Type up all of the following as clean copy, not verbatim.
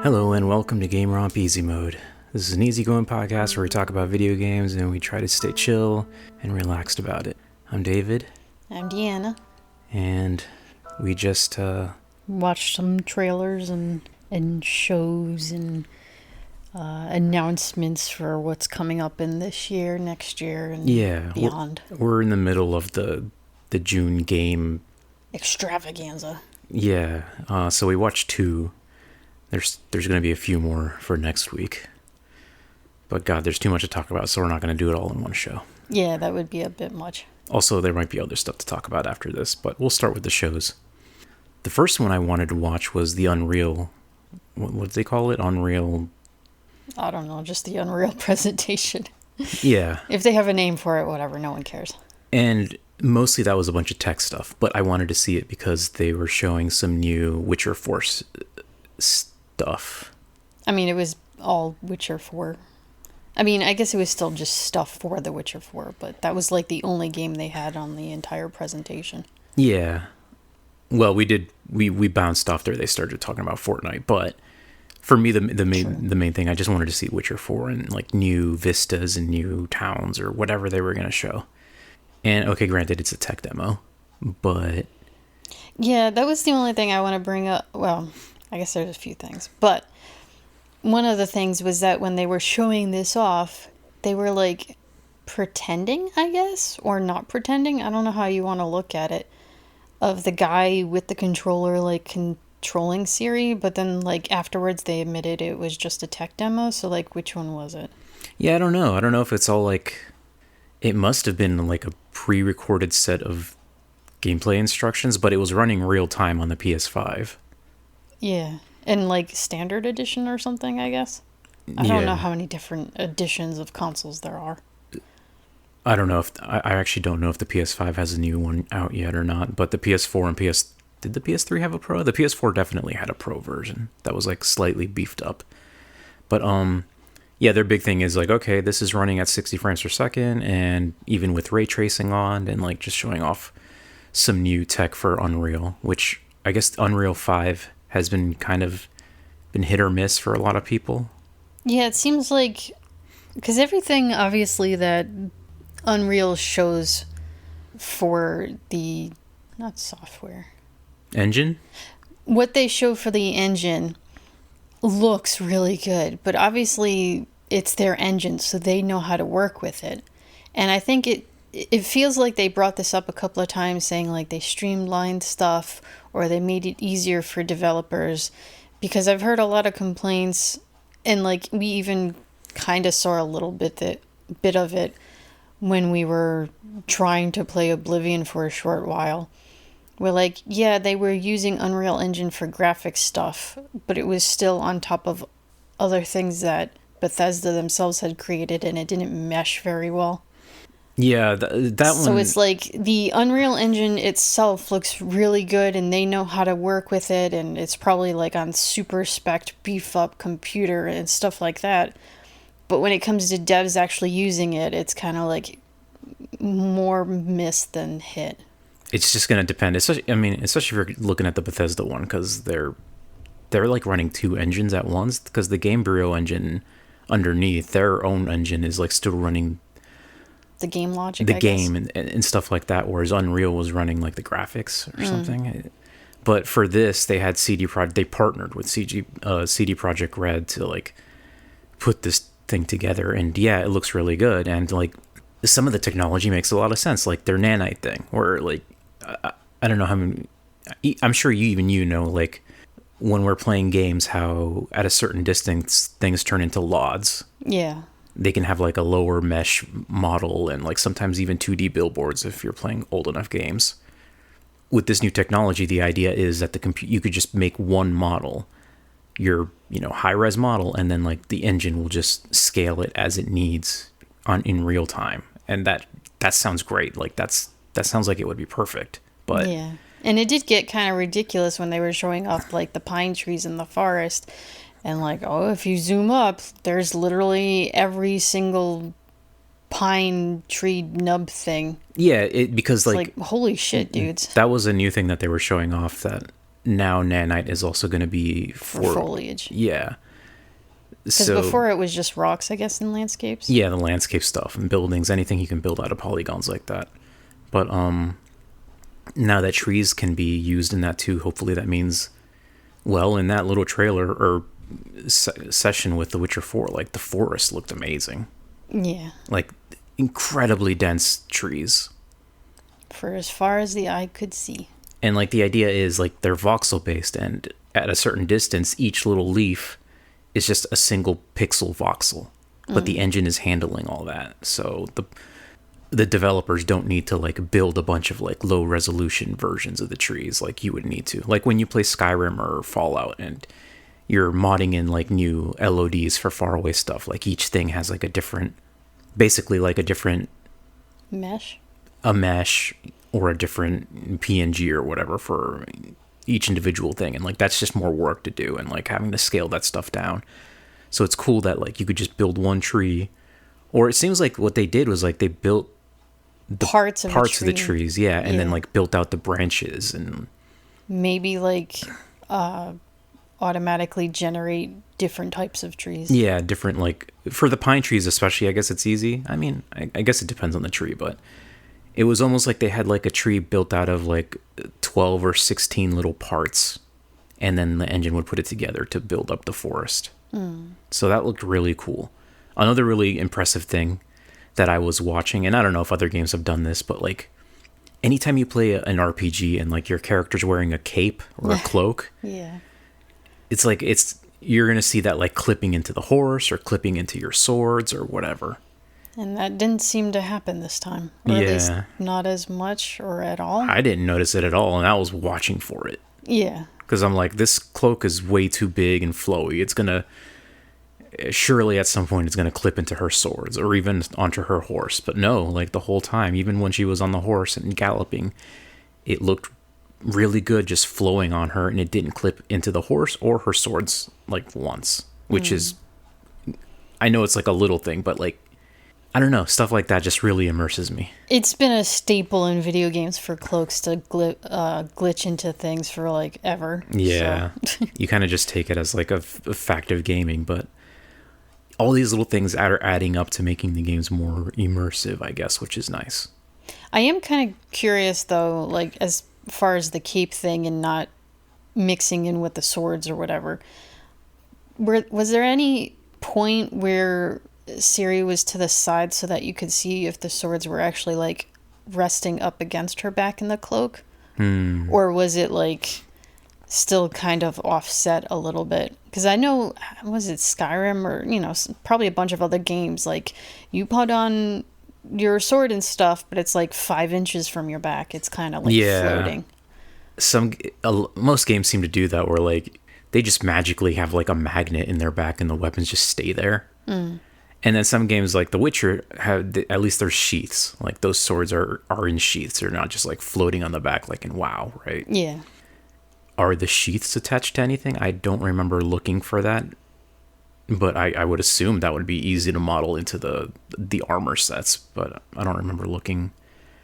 Hello and welcome to GameRomp Easy Mode. This is an easygoing podcast where we talk about video games and we try to stay chill and relaxed about it. I'm David. I'm Deanna. And we just Watched some trailers and shows and announcements for what's coming up in this year, next year, and beyond. We're in the middle of the June game Extravaganza. Yeah, so we watched two. There's going to be a few more for next week. But God, there's too much to talk about, so we're not going to do it all in one show. Yeah, that would be a bit much. Also, there might be other stuff to talk about after this, but we'll start with the shows. The first one I wanted to watch was the Unreal... What did they call it? Unreal... I don't know, just the Unreal presentation. Yeah. If they have a name for it, whatever, no one cares. And mostly that was a bunch of tech stuff, but I wanted to see it because they were showing some new Witcher 4 stuff. I mean, it was all Witcher 4. I mean, I guess it was still just stuff for the Witcher 4, but that was like the only game they had on the entire presentation. Yeah. Well, we bounced off there. They started talking about Fortnite, but for me, the main thing, I just wanted to see Witcher 4 and like new vistas and new towns or whatever they were going to show. And okay, granted, it's a tech demo, but... Yeah, that was the only thing I want to bring up. Well, I guess there's a few things, but one of the things was that when they were showing this off, they were like pretending, I guess, or not pretending. I don't know how you want to look at it, of the guy with the controller like controlling Siri, but then like afterwards they admitted it was just a tech demo. So like, which one was it? Yeah, I don't know. I don't know if it's all like... It must have been like a pre-recorded set of gameplay instructions, but it was running real time on the PS5. Yeah, and like standard edition or something, I guess. I don't know how many different editions of consoles there are. I don't know if I actually don't know if the PS5 has a new one out yet or not, but the PS4 and did the PS3 have a Pro? The PS4 definitely had a Pro version that was like slightly beefed up. But yeah, their big thing is like, okay, this is running at 60 frames per second, and even with ray tracing on, and like just showing off some new tech for Unreal, which I guess Unreal 5 has been kind of been hit or miss for a lot of people. Yeah, it seems like, because everything obviously that Unreal shows for the, not software, Engine? what they show for the engine looks really good, but obviously it's their engine, so they know how to work with it. And I think it feels like they brought this up a couple of times, saying like they streamlined stuff or they made it easier for developers, because I've heard a lot of complaints, and like we even kind of saw a little bit of it when we were trying to play Oblivion for a short while. We're like, yeah, they were using Unreal Engine for graphics stuff, but it was still on top of other things that Bethesda themselves had created, and it didn't mesh very well. Yeah, that one... So it's like the Unreal Engine itself looks really good, and they know how to work with it, and it's probably like on super spec beef up computer and stuff like that. But when it comes to devs actually using it, it's kind of like more miss than hit. It's just going to depend, especially if you're looking at the Bethesda one, because they're like running two engines at once, because the Game Bureau engine underneath, their own engine is like still running the game logic, the game and stuff like that, whereas Unreal was running like the graphics or something. But for this, they had they partnered with CD Projekt Red to like put this thing together, and yeah, it looks really good, and like some of the technology makes a lot of sense, like their nanite thing, or like I don't know how many... I'm sure you know, like when we're playing games, how at a certain distance things turn into LODs. Yeah. They can have like a lower mesh model, and like sometimes even 2D billboards if you're playing old enough games. With this new technology, the idea is that you could just make one model, your high-res model, and then like the engine will just scale it as it needs in real time. And that sounds great. Like that sounds like it would be perfect. But yeah. And it did get kind of ridiculous when they were showing off like the pine trees in the forest, and like, oh, if you zoom up, there's literally every single pine tree nub thing. Yeah, because it's like holy shit, dudes. That was a new thing that they were showing off, that now nanite is also going to be for foliage. Yeah. Because before it was just rocks, I guess, in landscapes. Yeah, the landscape stuff and buildings, anything you can build out of polygons like that. But now that trees can be used in that too, hopefully that means, well, in that little trailer or session with The Witcher 4, like the forest looked amazing. Yeah. Like incredibly dense trees. For as far as the eye could see. And like the idea is like they're voxel based, and at a certain distance, each little leaf is just a single pixel voxel. But the engine is handling all that. So the developers don't need to like build a bunch of like low resolution versions of the trees like you would need to. Like when you play Skyrim or Fallout and you're modding in like new LODs for faraway stuff, like each thing has like a different, basically like a different mesh or a different PNG or whatever for each individual thing. And like that's just more work to do and like having to scale that stuff down. So it's cool that like you could just build one tree, or it seems like what they did was like they built the parts of the trees, and then like built out the branches and maybe like automatically generate different types of trees. Yeah, different, like for the pine trees especially, I guess it's easy. I mean, I guess it depends on the tree, but it was almost like they had like a tree built out of like 12 or 16 little parts, and then the engine would put it together to build up the forest. So that looked really cool. Another really impressive thing that I was watching, and I don't know if other games have done this, but like anytime you play an RPG and like your character's wearing a cape or a cloak, it's like you're gonna see that like clipping into the horse or clipping into your swords or whatever. And that didn't seem to happen this time, or at least not as much or at all. I didn't notice it at all, and I was watching for it. Yeah. Because I'm like, this cloak is way too big and flowy. It's gonna surely at some point it's gonna clip into her swords or even onto her horse. But no, like the whole time, even when she was on the horse and galloping, it looked really good just flowing on her, and it didn't clip into the horse or her swords like once, which is, I know it's like a little thing, but like, I don't know, stuff like that just really immerses me. It's been a staple in video games for cloaks to glitch into things for like ever. Yeah, so. You kind of just take it as like a fact of gaming, but all these little things are adding up to making the games more immersive, I guess, which is nice. I am kind of curious though, like as far as the cape thing and not mixing in with the swords or whatever. Was there any point where Ciri was to the side so that you could see if the swords were actually like resting up against her back in the cloak? Or was it like still kind of offset a little bit? Because I know, was it Skyrim or, probably a bunch of other games, like you put on your sword and stuff, but it's like 5 inches from your back. It's kind of like floating. Most games seem to do that, where like they just magically have like a magnet in their back and the weapons just stay there. And then some games like The Witcher have, at least there's sheaths. Like those swords are in sheaths. They're not just like floating on the back like in WoW, right? Yeah. Are the sheaths attached to anything? I don't remember looking for that. But I would assume that would be easy to model into the armor sets. But I don't remember looking.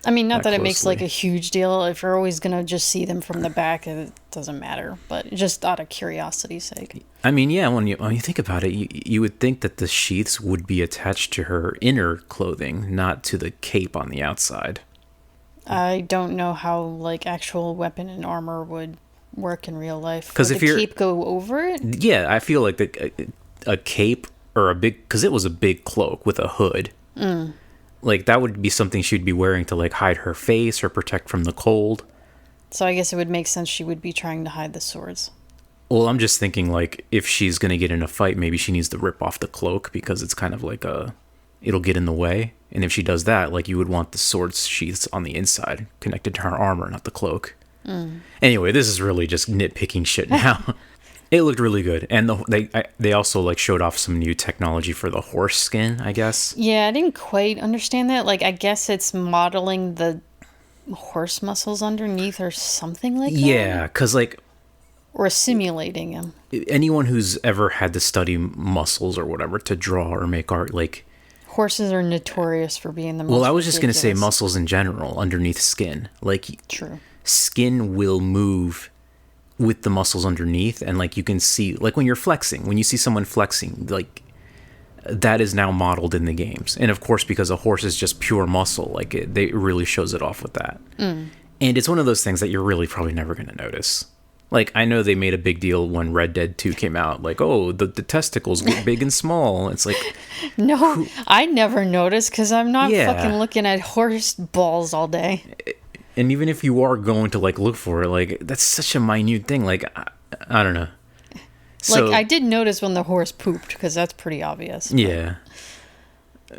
I mean, not that it makes like a huge deal. If you're always going to just see them from the back, it doesn't matter. But just out of curiosity's sake. I mean, yeah, when you think about it, you would think that the sheaths would be attached to her inner clothing, not to the cape on the outside. I don't know how like actual weapon and armor would work in real life. Because if the cape go over it? Yeah, I feel like a cape or because it was a big cloak with a hood. Like, that would be something she'd be wearing to, like, hide her face or protect from the cold. So I guess it would make sense she would be trying to hide the swords. Well, I'm just thinking, like, if she's going to get in a fight, maybe she needs to rip off the cloak because it's kind of like it'll get in the way. And if she does that, like, you would want the sword sheaths on the inside connected to her armor, not the cloak. Anyway, this is really just nitpicking shit now. It looked really good, and they also like showed off some new technology for the horse skin, I guess. Yeah, I didn't quite understand that. Like, I guess it's modeling the horse muscles underneath or something like that. Yeah, because like, or simulating them. Anyone who's ever had to study muscles or whatever to draw or make art, like horses are notorious for being the most. Well, I was just gonna say muscles in general underneath skin. Like, true, skin will move with the muscles underneath, and like you can see, like when you're flexing, when you see someone flexing, like that is now modeled in the games. And of course, because a horse is just pure muscle, like they really shows it off with that. And it's one of those things that you're really probably never going to notice. Like, I know they made a big deal when Red Dead 2 came out, like, oh, the testicles get big and small. It's like, no, I never noticed because I'm not Yeah. fucking looking at horse balls all day. and even if you are going to like look for it, like that's such a minute thing. Like, I don't know. So, Like, I did notice when the horse pooped because that's pretty obvious. yeah.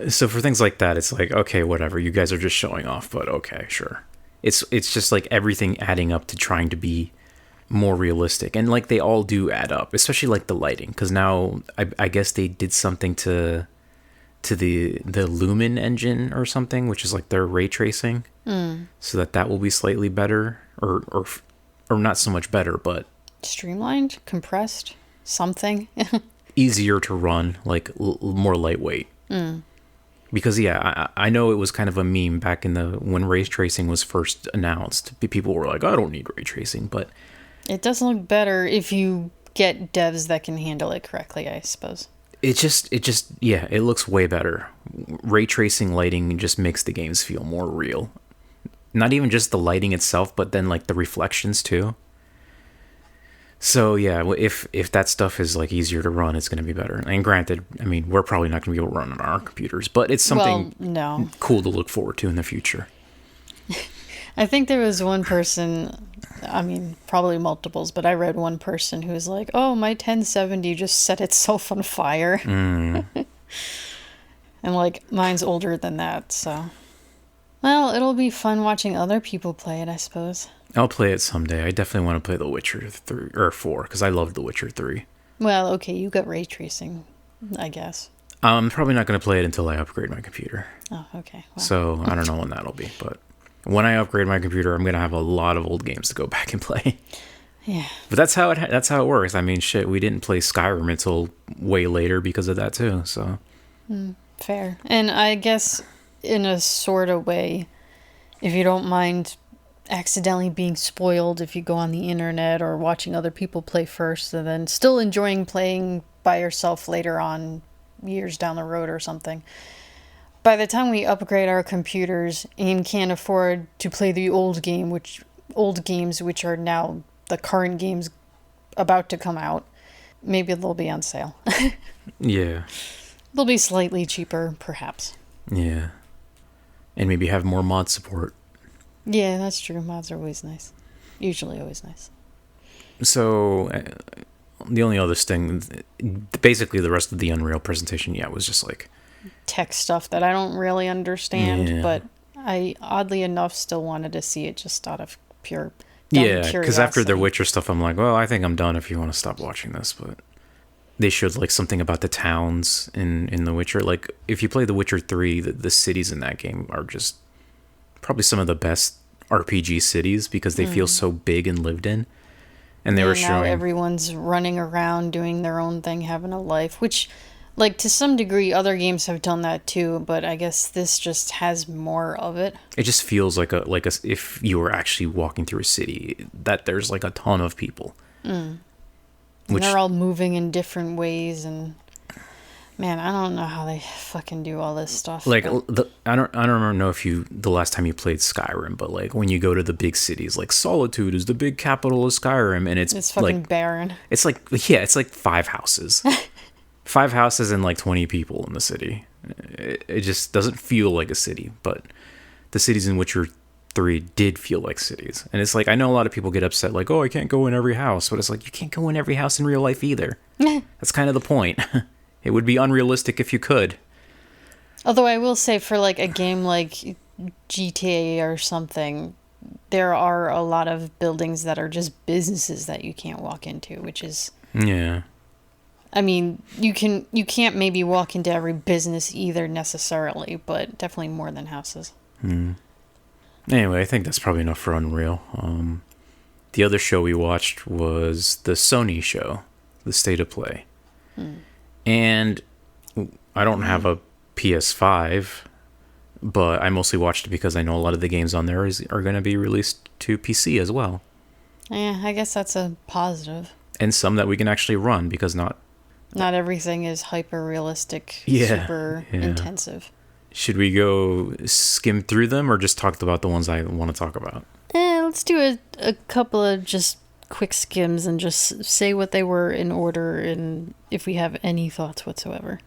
So for things like that, it's like, okay, whatever. You guys are just showing off, but okay, sure. It's just like everything adding up to trying to be more realistic, and like they all do add up, especially like the lighting, because now I guess they did something to the Lumen engine or something, which is like their ray tracing, so that will be slightly better, or not so much better, but Streamlined, compressed, something. easier to run, like more lightweight. Because yeah, I know it was kind of a meme back in when ray tracing was first announced. People were like, I don't need ray tracing, but It does look better if you get devs that can handle it correctly, I suppose. it just yeah, it looks way better. Ray tracing lighting just makes the games feel more real. Not even just the lighting itself, but then like the reflections too. So yeah, if that stuff is like easier to run, it's going to be better. And granted, I mean, we're probably not going to be able to run on our computers, but it's something no. cool to look forward to in the future. I think there was one person, I mean, probably multiples, but I read one person who was like, oh, my 1070 just set itself on fire. And like, mine's older than that, so. Well, it'll be fun watching other people play it, I suppose. I'll play it someday. I definitely want to play The Witcher 3 or 4 because I loved The Witcher 3. Well, okay, you got ray tracing, I guess. I'm probably not going to play it until I upgrade my computer. Oh, okay. Well, So I don't know when that'll be, but when I upgrade my computer, I'm going to have a lot of old games to go back and play. yeah. But that's how it works. I mean, shit, we didn't play Skyrim until way later because of that too. So Fair. And I guess in a sort of way, if you don't mind accidentally being spoiled if you go on the internet or watching other people play first and then still enjoying playing by yourself later on, years down the road or something. By the time we upgrade our computers and can't afford to play the old games which are now the current games about to come out, maybe they'll be on sale. yeah, They'll be slightly cheaper, perhaps. yeah, and maybe have more mod support. Yeah, that's true. Mods are always nice. Usually always nice. So the only other thing, basically the rest of the Unreal presentation, yeah, was just like Tech stuff that I don't really understand, Yeah. but I oddly enough still wanted to see it just out of pure dumb yeah, because after the curiosity. Witcher stuff, I'm like, well, I think I'm done if you want to stop watching this. But they showed like something about the towns in The Witcher. Like if you play The Witcher 3, the cities in that game are just probably some of the best RPG cities because they feel so big and lived in. And they were now showing everyone's running around doing their own thing, having a life, which, like, to some degree other games have done that too, but I guess this just has more of it. it just feels like a if you were actually walking through a city that there's like a ton of people. And Which they're all moving in different ways, and man, I don't know how they fucking do all this stuff. like but- I don't remember know if you the last time you played Skyrim, but like when you go to the big cities, like Solitude is the big capital of Skyrim, and it's fucking like barren. it's like yeah, it's like 5 houses. 5 houses and like 20 people in the city. It just doesn't feel like a city, but the cities in Witcher 3 did feel like cities. And it's like, I know a lot of people get upset, like, oh, I can't go in every house. But it's like, you can't go in every house in real life either. That's kind of the point. It would be unrealistic if you could. Although I will say, for like a game like GTA or something, there are a lot of buildings that are just businesses that you can't walk into, which is, Yeah. I mean, you can't maybe walk into every business either necessarily, but definitely more than houses. Anyway, I think that's probably enough for Unreal. The other show we watched was the Sony show, the State of Play. And I don't have a PS5, but I mostly watched it because I know a lot of the games on there are going to be released to PC as well. Yeah, I guess that's a positive. And some that we can actually run because not. Not everything is hyper realistic, Yeah, super yeah. intensive. Should we go skim through them or just talk about the ones I want to talk about? Let's do a couple of just quick skims and just say what they were in order and if we have any thoughts whatsoever.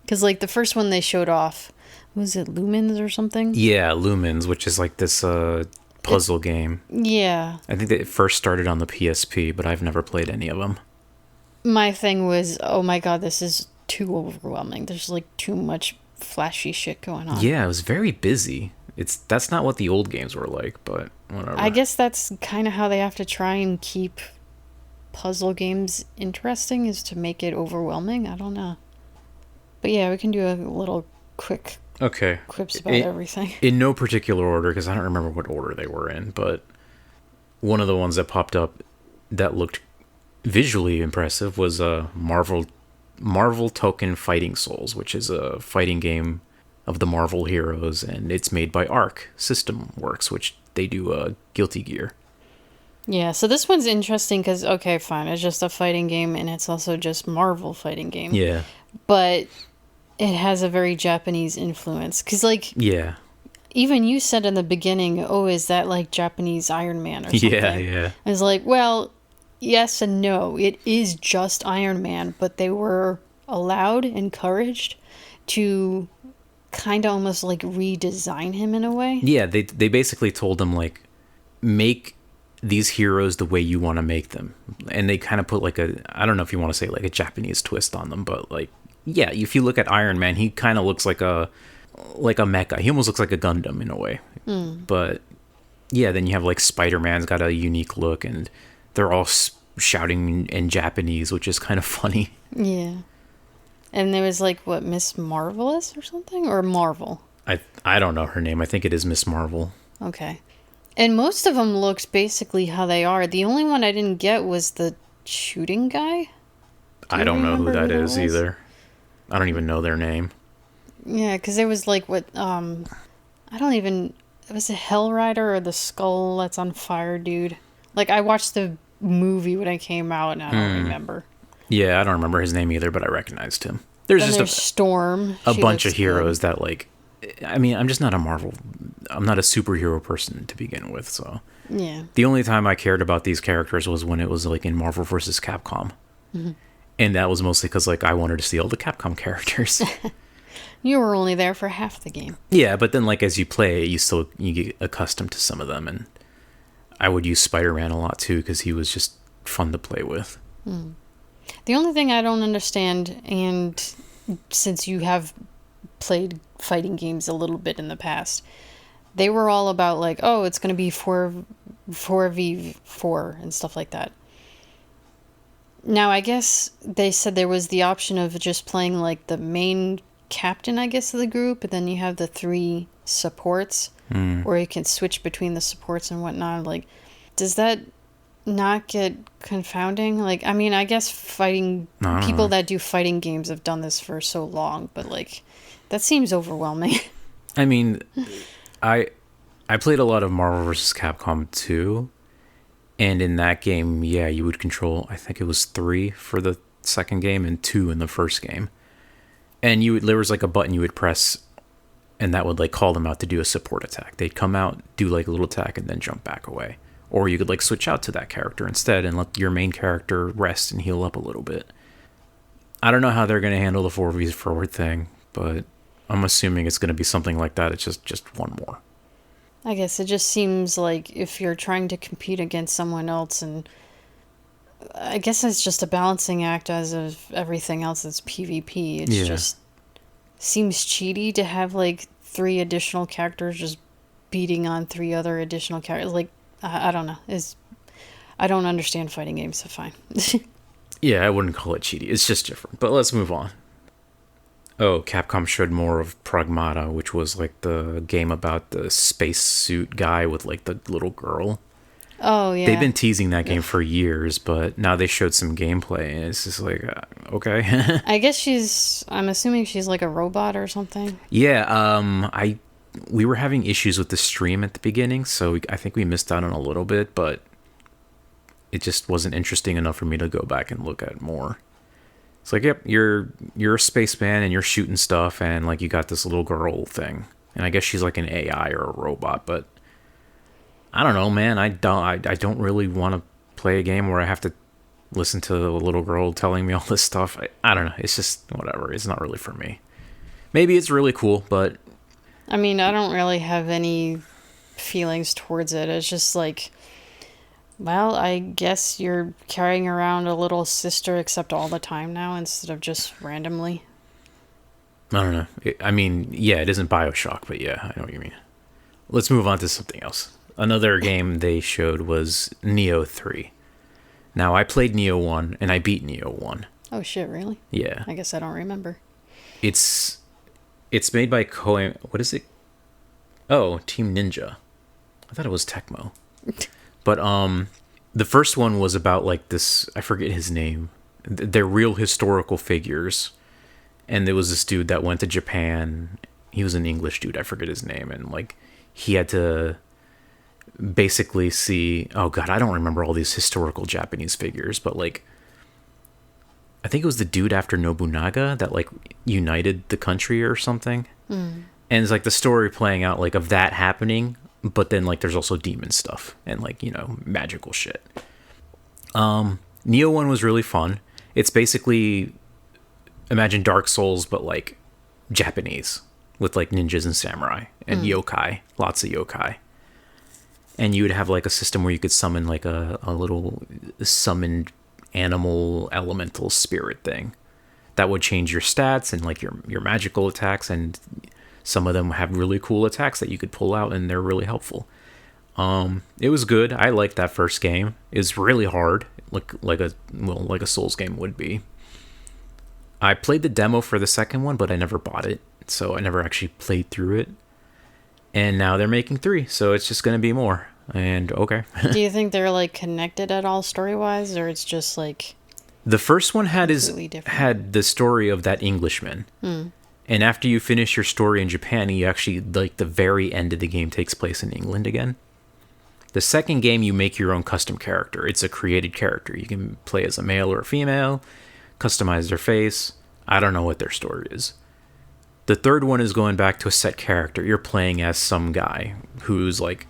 Because, like, the first one they showed off, was it Lumens or something? Yeah, Lumens, which is like this puzzle game. Yeah. I think that it first started on the PSP, but I've never played any of them. My thing was, oh my god, this is too overwhelming. There's, like, too much flashy shit going on. Yeah, it was very busy. That's not what the old games were like, but whatever. I guess that's kind of how they have to try and keep puzzle games interesting, is to make it overwhelming. I don't know. But yeah, we can do a little quick Okay. quips about everything. In no particular order, because I don't remember what order they were in, but one of the ones that popped up that looked visually impressive was Marvel Token Fighting Souls, which is a fighting game of the Marvel heroes, and it's made by Arc System Works, which they do Guilty Gear. Yeah, so this one's interesting because, okay, fine, it's just a fighting game and it's also just Marvel fighting game. Yeah. But it has a very Japanese influence. Because, like, Yeah. even you said in the beginning, oh, is that like Japanese Iron Man or something? Yeah, yeah. I was like, well, yes and no. It is just Iron Man, but they were allowed, encouraged to kind of almost like redesign him in a way. Yeah, they basically told them, like, make these heroes the way you want to make them. And they kind of put like I don't know if you want to say like a Japanese twist on them, but like, yeah, if you look at Iron Man, he kind of looks like a mecha. He almost looks like a Gundam in a way. But yeah, then you have like Spider-Man's got a unique look, and they're all shouting in Japanese, which is kind of funny. Yeah. And there was like, what, Miss Marvelous or something? Or Marvel? I don't know her name. I think it is Miss Marvel. Okay. And most of them looked basically how they are. The only one I didn't get was the shooting guy. I don't know who remember that who that is was? either. I don't even know their name. Yeah, because there was like what, I don't even, was it Hell Rider or the skull that's on fire dude? Like, I watched the movie when it came out and I don't remember. Yeah, I don't remember his name either, but I recognized him. There's Then just there's Storm. a She bunch of looks heroes good. that, like, I mean, I'm just not a Marvel, I'm not a superhero person to begin with, so. Yeah. The only time I cared about these characters was when it was, like, in Marvel vs. Capcom. And that was mostly because, like, I wanted to see all the Capcom characters. You were only there for half the game. Yeah, but then, like, as you play, you get accustomed to some of them, and I would use Spider-Man a lot, too, because he was just fun to play with. The only thing I don't understand, and since you have played fighting games a little bit in the past, they were all about like, oh, it's going to be 4v4 and stuff like that. Now, I guess they said there was the option of just playing like the main captain, I guess, of the group, and then you have the 3 supports, or you can switch between the supports and whatnot. Like, does that not get confounding? Like, I mean, I guess people that do fighting games have done this for so long, but like, that seems overwhelming. I mean, I played a lot of Marvel vs. Capcom 2, and in that game, yeah, you would control, I think it was 3 for the second game and 2 in the first game. And there was like a button you would press, and that would like call them out to do a support attack. They'd come out, do like a little attack, and then jump back away. Or you could like switch out to that character instead and let your main character rest and heal up a little bit. I don't know how they're going to handle the 4v forward thing, but I'm assuming it's going to be something like that. It's just one more. I guess it just seems like if you're trying to compete against someone else, and I guess it's just a balancing act as of everything else that's PvP. It's just seems cheaty to have like 3 additional characters just beating on 3 other additional characters. Like, I don't know. I don't understand fighting games, so fine. Yeah, I wouldn't call it cheaty. It's just different. But let's move on. Oh, Capcom showed more of Pragmata, which was like the game about the spacesuit guy with like the little girl. Oh, yeah. They've been teasing that game for years, but now they showed some gameplay, and it's just like, okay. I guess I'm assuming she's like a robot or something. Yeah, we were having issues with the stream at the beginning, so I think we missed out on a little bit, but it just wasn't interesting enough for me to go back and look at more. It's like, yep, you're a spaceman and you're shooting stuff, and like you got this little girl thing, and I guess she's like an AI or a robot, but I don't know, man. I don't really want to play a game where I have to listen to a little girl telling me all this stuff. I don't know. It's just whatever. It's not really for me. Maybe it's really cool, but I mean, I don't really have any feelings towards it. It's just like, well, I guess you're carrying around a little sister except all the time now instead of just randomly. I don't know. I mean, yeah, it isn't BioShock, but yeah, I know what you mean. Let's move on to something else. Another game they showed was Neo 3. Now, I played Neo 1, and I beat Neo 1. Oh, shit, really? Yeah. I guess I don't remember. It's made by what is it? Oh, Team Ninja. I thought it was Tecmo. But the first one was about like this, I forget his name. They're real historical figures. And there was this dude that went to Japan. He was an English dude, I forget his name, and like he had to basically see, oh god, I don't remember all these historical Japanese figures, but like I think it was the dude after Nobunaga that like united the country or something. And it's like the story playing out like of that happening, but then like there's also demon stuff and like, you know, magical shit. Neo 1 was really fun. It's basically, imagine Dark Souls but like Japanese with like ninjas and samurai and yokai, lots of yokai. And you would have like a system where you could summon like a little summoned animal elemental spirit thing that would change your stats and like your magical attacks, and some of them have really cool attacks that you could pull out and they're really helpful. It was good. I liked that first game. It was really hard, like a Souls game would be. I played the demo for the second one, but I never bought it, so I never actually played through it. And now they're making 3, so it's just going to be more. And okay. Do you think they're like connected at all story-wise, or it's just like the first one had different? the story of that Englishman. And after you finish your story in Japan, you actually, like, the very end of the game takes place in England again. The second game, you make your own custom character. It's a created character. You can play as a male or a female, customize their face. I don't know what their story is. The third one is going back to a set character. You're playing as some guy who's like,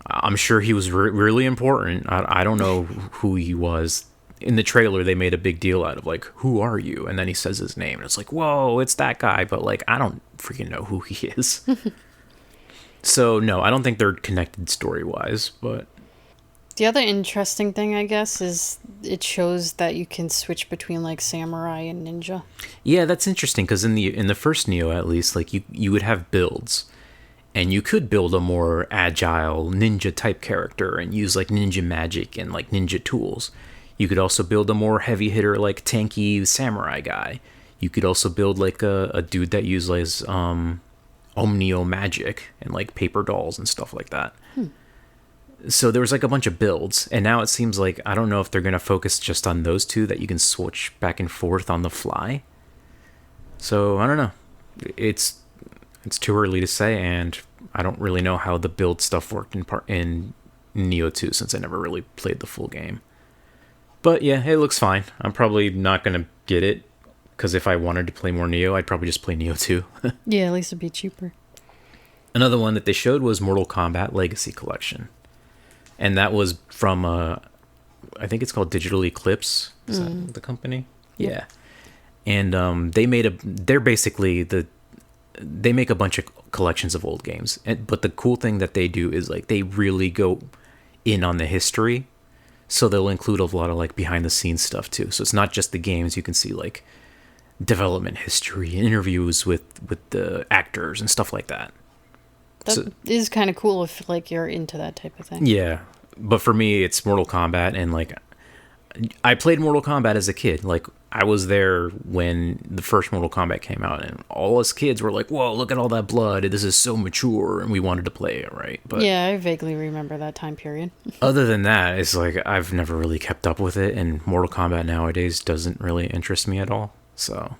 I'm sure he was really important. I don't know who he was. In the trailer, they made a big deal out of like, who are you? And then he says his name. And it's like, whoa, it's that guy. But like, I don't freaking know who he is. So no, I don't think they're connected story-wise. But the other interesting thing, I guess, is it shows that you can switch between like samurai and ninja. Yeah, that's interesting because in the first Neo, at least, like you would have builds, and you could build a more agile ninja type character and use like ninja magic and like ninja tools. You could also build a more heavy hitter like tanky samurai guy. You could also build like a dude that uses omnio magic and like paper dolls and stuff like that. So there was like a bunch of builds, and now it seems like, I don't know if they're going to focus just on those two that you can switch back and forth on the fly. So I don't know. It's too early to say, and I don't really know how the build stuff worked in Neo 2 since I never really played the full game. But yeah, it looks fine. I'm probably not going to get it, because if I wanted to play more Neo, I'd probably just play Neo 2. Yeah, at least it'd be cheaper. Another one that they showed was Mortal Kombat Legacy Collection. And that was from, I think it's called Digital Eclipse. Is that the company? Yeah. And they make a bunch of collections of old games. But the cool thing that they do is like they really go in on the history. So they'll include a lot of like behind the scenes stuff too. So it's not just the games. You can see like development history, interviews with the actors and stuff like that. That is kind of cool if like you're into that type of thing. Yeah, but for me, it's Mortal Kombat, and like I played Mortal Kombat as a kid. Like I was there when the first Mortal Kombat came out, and all us kids were like, "Whoa, look at all that blood! This is so mature," and we wanted to play it, right? But yeah, I vaguely remember that time period. Other than that, it's like I've never really kept up with it, and Mortal Kombat nowadays doesn't really interest me at all. So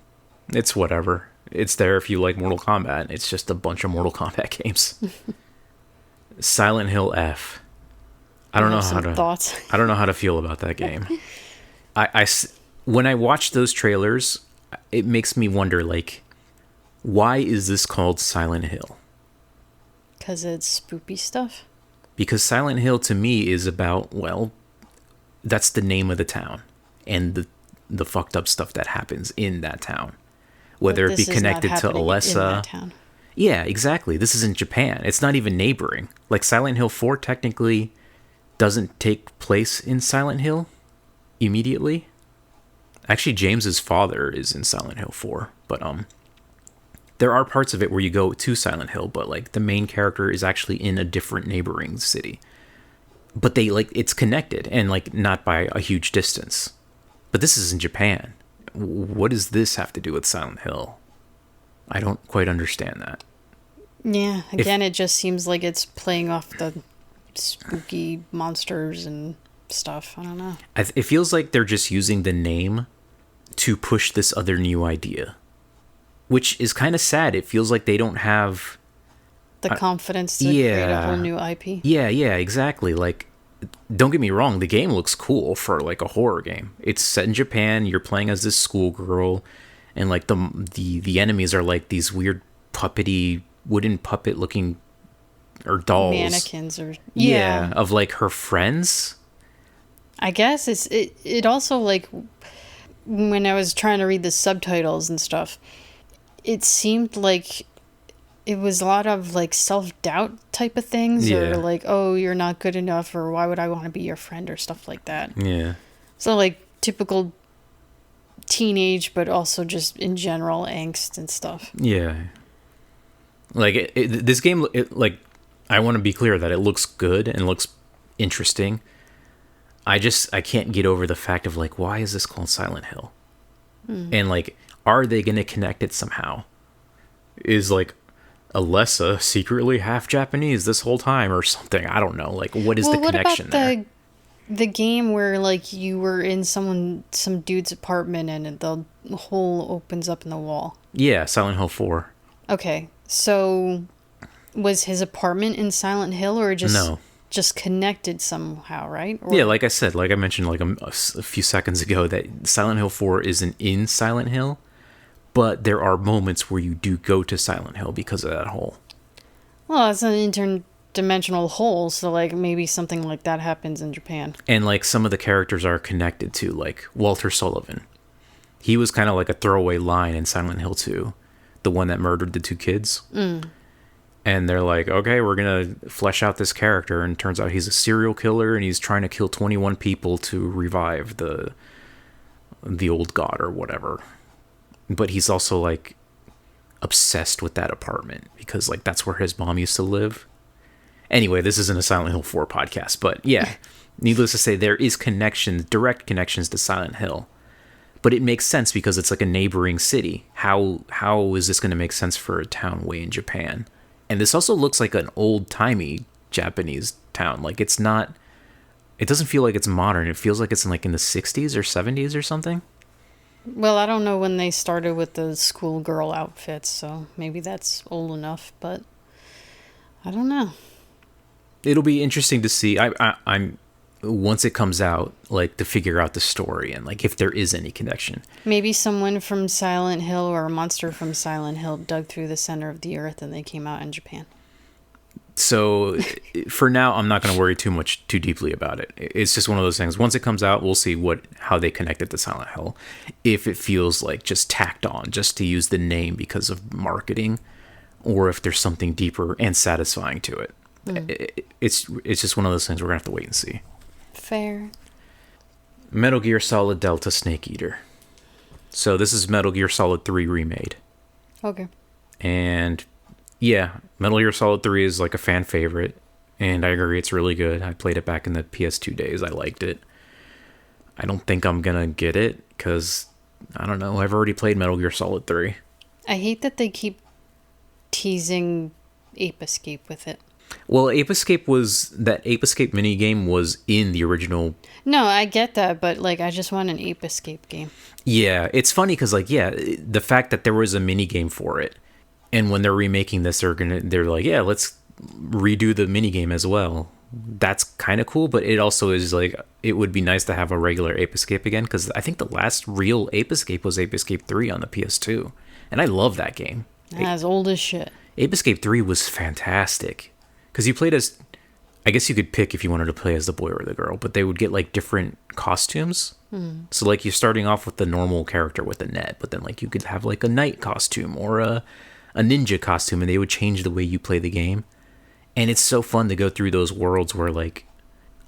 it's whatever. It's there if you like Mortal Kombat. It's just a bunch of Mortal Kombat games. Silent Hill F. I don't know have how some to. thoughts. I don't know how to feel about that game. When I watch those trailers, it makes me wonder, like, why is this called Silent Hill? Because it's spoopy stuff. Because Silent Hill to me is about, well, that's the name of the town and the fucked up stuff that happens in that town, whether it be connected to Alessa. Yeah, exactly. This is in Japan. It's not even neighboring. Like Silent Hill 4 technically doesn't take place in Silent Hill immediately. Actually, James's father is in Silent Hill 4, but there are parts of it where you go to Silent Hill, but like the main character is actually in a different neighboring city. But they like it's connected and like not by a huge distance. But this is in Japan. What does this have to do with Silent Hill? I don't quite understand that. Yeah, again, it just seems like it's playing off the spooky monsters and stuff. I don't know. It feels like they're just using the name to push this other new idea, which is kind of sad. It feels like they don't have the confidence to create a whole new IP. Yeah, exactly. Like, don't get me wrong, the game looks cool for like a horror game. It's set in Japan. You're playing as this schoolgirl, and like the enemies are like these weird puppety wooden puppet looking or dolls, mannequins, or of like her friends. I guess it also, like, when I was trying to read the subtitles and stuff, it seemed like it was a lot of like self-doubt type of things, or like, oh, you're not good enough, or why would I want to be your friend, or stuff like that. Yeah. So like typical teenage, but also just in general angst and stuff. Yeah. Like this game, like, I want to be clear that it looks good and looks interesting. I can't get over the fact of like, why is this called Silent Hill? And like, are they going to connect it somehow? Is like Alessa secretly half Japanese this whole time or something? I don't know. Like, what is the connection there? The game where like you were in some dude's apartment and the hole opens up in the wall. Yeah, Silent Hill 4. Okay, so was his apartment in Silent Hill, or just connected somehow, right? Or... Yeah, like I said, like I mentioned like a few seconds ago, that Silent Hill 4 isn't in Silent Hill, but there are moments where you do go to Silent Hill because of that hole. Well, it's an interdimensional hole, so like maybe something like that happens in Japan. And like some of the characters are connected to, like Walter Sullivan. He was kind of like a throwaway line in Silent Hill 2, the one that murdered the two kids. And they're like, okay, we're going to flesh out this character. And it turns out he's a serial killer, and he's trying to kill 21 people to revive the old god or whatever. But he's also like obsessed with that apartment because like that's where his mom used to live. Anyway, this isn't a Silent Hill 4 podcast, but yeah, needless to say, there is direct connections to Silent Hill. But it makes sense because it's like a neighboring city. How is this going to make sense for a town way in Japan? And this also looks like an old-timey Japanese town. Like, it doesn't feel like it's modern. It feels like it's in the 60s or 70s or something. Well, I don't know when they started with the schoolgirl outfits, so maybe that's old enough, but I don't know. It'll be interesting to see. I'm once it comes out, like, to figure out the story and like if there is any connection. Maybe someone from Silent Hill or a monster from Silent Hill dug through the center of the earth and they came out in Japan. So for now, I'm not going to worry too deeply about it. It's just one of those things. Once it comes out, we'll see how they connect it to Silent Hill. If it feels like just tacked on, just to use the name because of marketing, or if there's something deeper and satisfying to it. It's just one of those things we're going to have to wait and see. Fair. Metal Gear Solid Delta Snake Eater. So this is Metal Gear Solid 3 remade. Okay. And yeah, Metal Gear Solid 3 is like a fan favorite, and I agree it's really good. I played it back in the PS2 days. I liked it. I don't think I'm gonna get it because I don't know. I've already played Metal Gear Solid 3. I hate that they keep teasing Ape Escape with it. Well, Ape Escape minigame was in the original. No, I get that, but like I just want an Ape Escape game. Yeah, it's funny because like the fact that there was a minigame for it, and when they're remaking this, they're like, yeah, let's redo the minigame as well. that's kind of cool, but it also is like, it would be nice to have a regular Ape Escape again, because I think the last real Ape Escape was Ape Escape 3 on the PS2, and I love that game. That's old as shit. Ape Escape 3 was fantastic, because you played as, I guess you could pick if you wanted to play as the boy or the girl, but they would get like different costumes. So like you're starting off with the normal character with a net, but then like you could have like a knight costume or a ninja costume, and they would change the way you play the game. And it's so fun to go through those worlds where like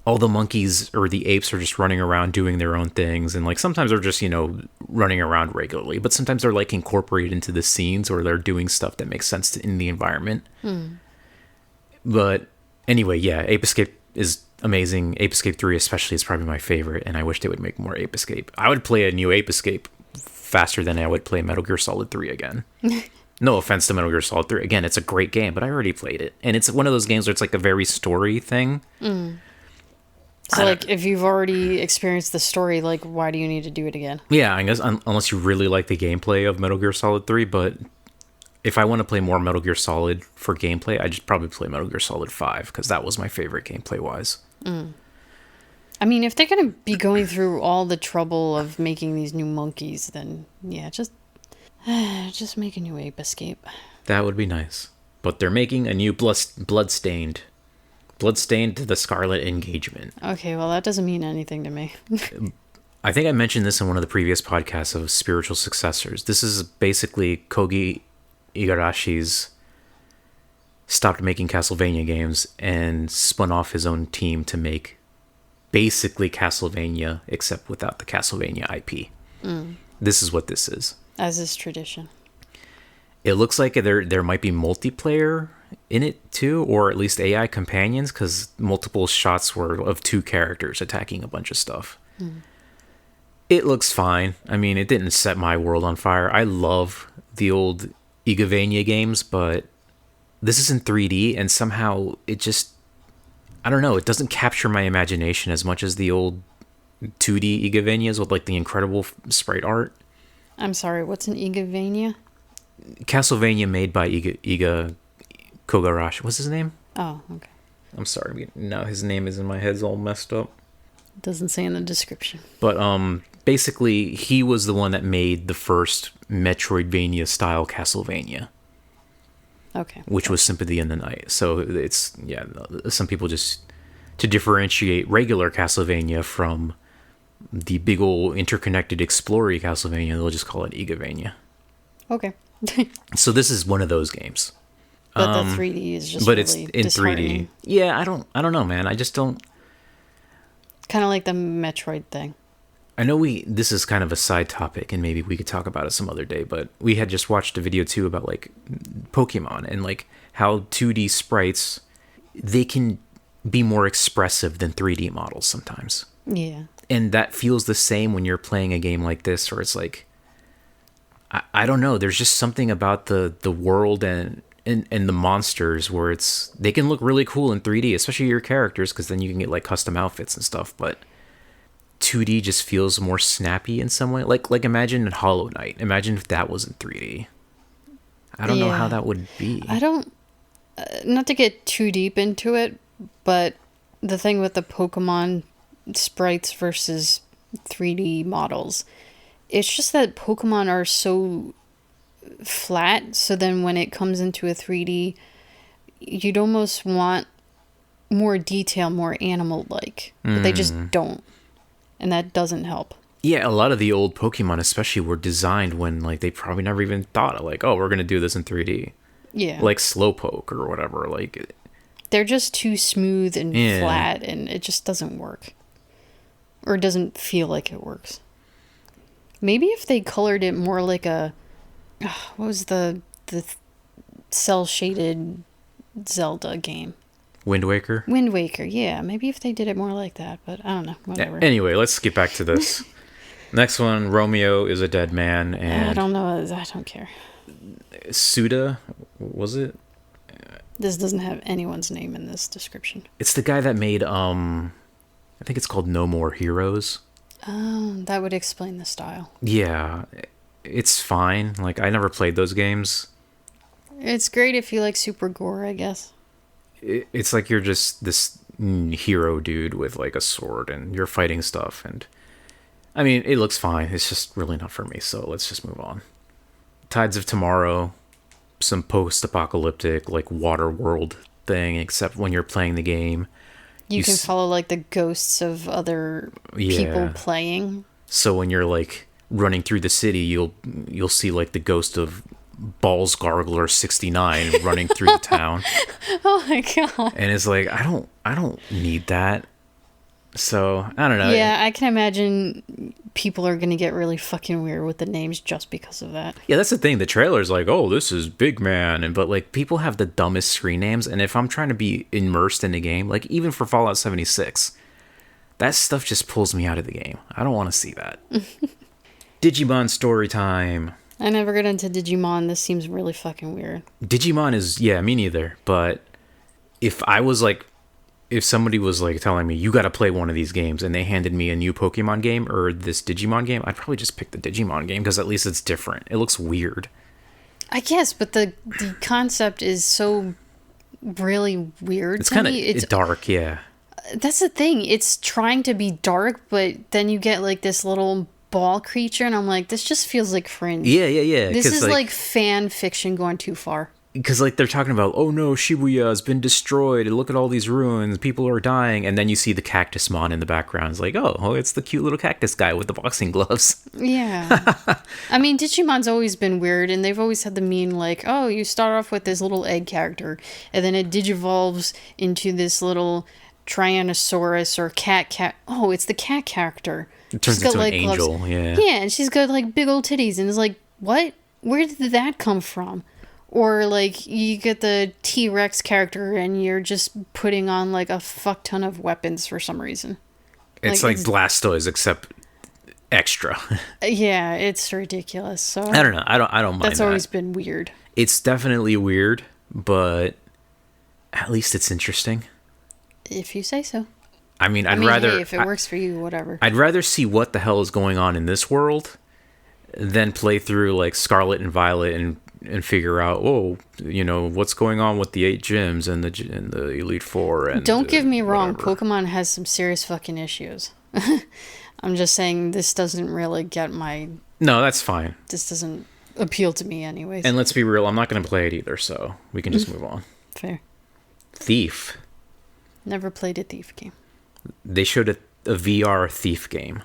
all the monkeys or the apes are just running around doing their own things, and like sometimes they're just, you know, running around regularly, but sometimes they're like incorporated into the scenes, or they're doing stuff that makes sense in the environment. But anyway, yeah, Ape Escape is amazing. Ape Escape 3 especially is probably my favorite, and I wish they would make more Ape Escape. I would play a new Ape Escape faster than I would play Metal Gear Solid 3 again. No offense to Metal Gear Solid 3. Again, it's a great game, but I already played it. And it's one of those games where it's like a very story thing. So, like, if you've already experienced the story, like, why do you need to do it again? Yeah, I guess unless you really like the gameplay of Metal Gear Solid 3, but if I want to play more Metal Gear Solid for gameplay, I just probably play Metal Gear Solid 5, because that was my favorite gameplay-wise. I mean, if they're going to be going through all the trouble of making these new monkeys, then, yeah, just make a new Ape Escape. That would be nice. But they're making a new Bloodstained the Scarlet Engagement. Okay, well, that doesn't mean anything to me. I think I mentioned this in one of the previous podcasts of spiritual successors. This is basically Koji Igarashi's stopped making Castlevania games and spun off his own team to make basically Castlevania, except without the Castlevania IP. This is what this is. As is tradition. It looks like there might be multiplayer in it too, or at least AI companions, because multiple shots were of two characters attacking a bunch of stuff. It looks fine. I mean, it didn't set my world on fire. I love the old Igavania games, but this is in 3D, and somehow it just, I don't know, it doesn't capture my imagination as much as the old 2D Igavanias with like the incredible sprite art. I'm sorry, what's an Igavania? Castlevania made by Iga Kogarashi. What's his name? Oh, okay. I'm sorry, now his name is in my head's all messed up. It doesn't say in the description. But basically, he was the one that made the first Metroidvania style Castlevania. Okay. Which was Sympathy in the Night. So it's, yeah, some people just, to differentiate regular Castlevania from the big old interconnected explory Castlevania, they'll just call it Igavania. Okay. So this is one of those games. But the 3D is just but really it's in 3D. Yeah, I don't know, man. I just don't. Kind of like the Metroid thing. I know this is kind of a side topic, and maybe we could talk about it some other day, but we had just watched a video too about like Pokemon and like how 2D sprites, they can be more expressive than 3D models sometimes. Yeah. And that feels the same when you're playing a game like this, where it's like, I don't know, there's just something about the world and the monsters where they can look really cool in 3D, especially your characters, because then you can get like custom outfits and stuff, but 2D just feels more snappy in some way. Like imagine Hollow Knight. Imagine if that was in 3D. I don't know how that would be. I don't, not to get too deep into it, but the thing with the Pokemon sprites versus 3D models, it's just that Pokemon are so flat, so then when it comes into a 3D, you'd almost want more detail, more animal-like, but they just don't, and that doesn't help. Yeah, a lot of the old Pokemon especially were designed when like they probably never even thought of like, oh, we're gonna do this in 3D. Yeah, like Slowpoke or whatever. Like they're just too smooth and flat, and it just doesn't work, or it doesn't feel like it works. Maybe if they colored it more like a, what was the cell shaded Zelda game? Wind Waker? Wind Waker, yeah. Maybe if they did it more like that, but I don't know. Whatever. Anyway, let's get back to this. Next one, Romeo is a dead man, and I don't know. I don't care. Suda, was it? This doesn't have anyone's name in this description. It's the guy that made, I think it's called No More Heroes. Oh, that would explain the style. Yeah, it's fine. Like, I never played those games. It's great if you like super gore, I guess. It's like you're just this hero dude with like a sword and you're fighting stuff. And I mean, it looks fine. It's just really not for me. So let's just move on. Tides of Tomorrow, some post-apocalyptic like water world thing, except when you're playing the game. You can follow like the ghosts of other people playing. So when you're like running through the city, you'll see like the ghost of Balls Gargler 69 running through the town. Oh my god. And it's like I don't need that. So, I don't know. Yeah, I can imagine people are going to get really fucking weird with the names just because of that. Yeah, that's the thing. The trailer's like, "Oh, this is Big Man." But like people have the dumbest screen names, and if I'm trying to be immersed in the game, like even for Fallout 76, that stuff just pulls me out of the game. I don't want to see that. Digimon story time. I never got into Digimon. This seems really fucking weird. Digimon is, yeah, me neither. But if somebody was like telling me, you got to play one of these games, and they handed me a new Pokemon game or this Digimon game, I'd probably just pick the Digimon game because at least it's different. It looks weird. I guess, but the concept is so really weird. It's kind of dark, yeah. That's the thing. It's trying to be dark, but then you get like this little ball creature, and I'm like, this just feels like Fringe. Yeah. This is like fan fiction going too far. Because like they're talking about, oh no, Shibuya has been destroyed, and look at all these ruins, people are dying, and then you see the Cactusmon in the background. It's like, oh, it's the cute little cactus guy with the boxing gloves. Yeah. I mean, Digimon's always been weird, and they've always had the mean like, oh, you start off with this little egg character, and then it digivolves into this little Tyrannosaurus or cat. Oh, it's the cat character. It turns into an angel, gloves. Yeah, and she's got like big old titties, and it's like, what? Where did that come from? Or, like, you get the T-Rex character and you're just putting on, like, a fuck ton of weapons for some reason. It's like Blastoise, except extra. Yeah, it's ridiculous. So I don't know. I don't mind That's always been weird. It's definitely weird, but at least it's interesting. If you say so. I mean, rather... Hey, if it works for you, whatever. I'd rather see what the hell is going on in this world than play through, like, Scarlet and Violet and figure out, what's going on with the 8 gyms and the Elite Four. And don't get me wrong, whatever. Pokemon has some serious fucking issues. I'm just saying this doesn't really get my... No, that's fine. This doesn't appeal to me anyways. And let's be real, I'm not going to play it either, so we can just move on. Fair. Thief. Never played a Thief game. They showed a VR Thief game.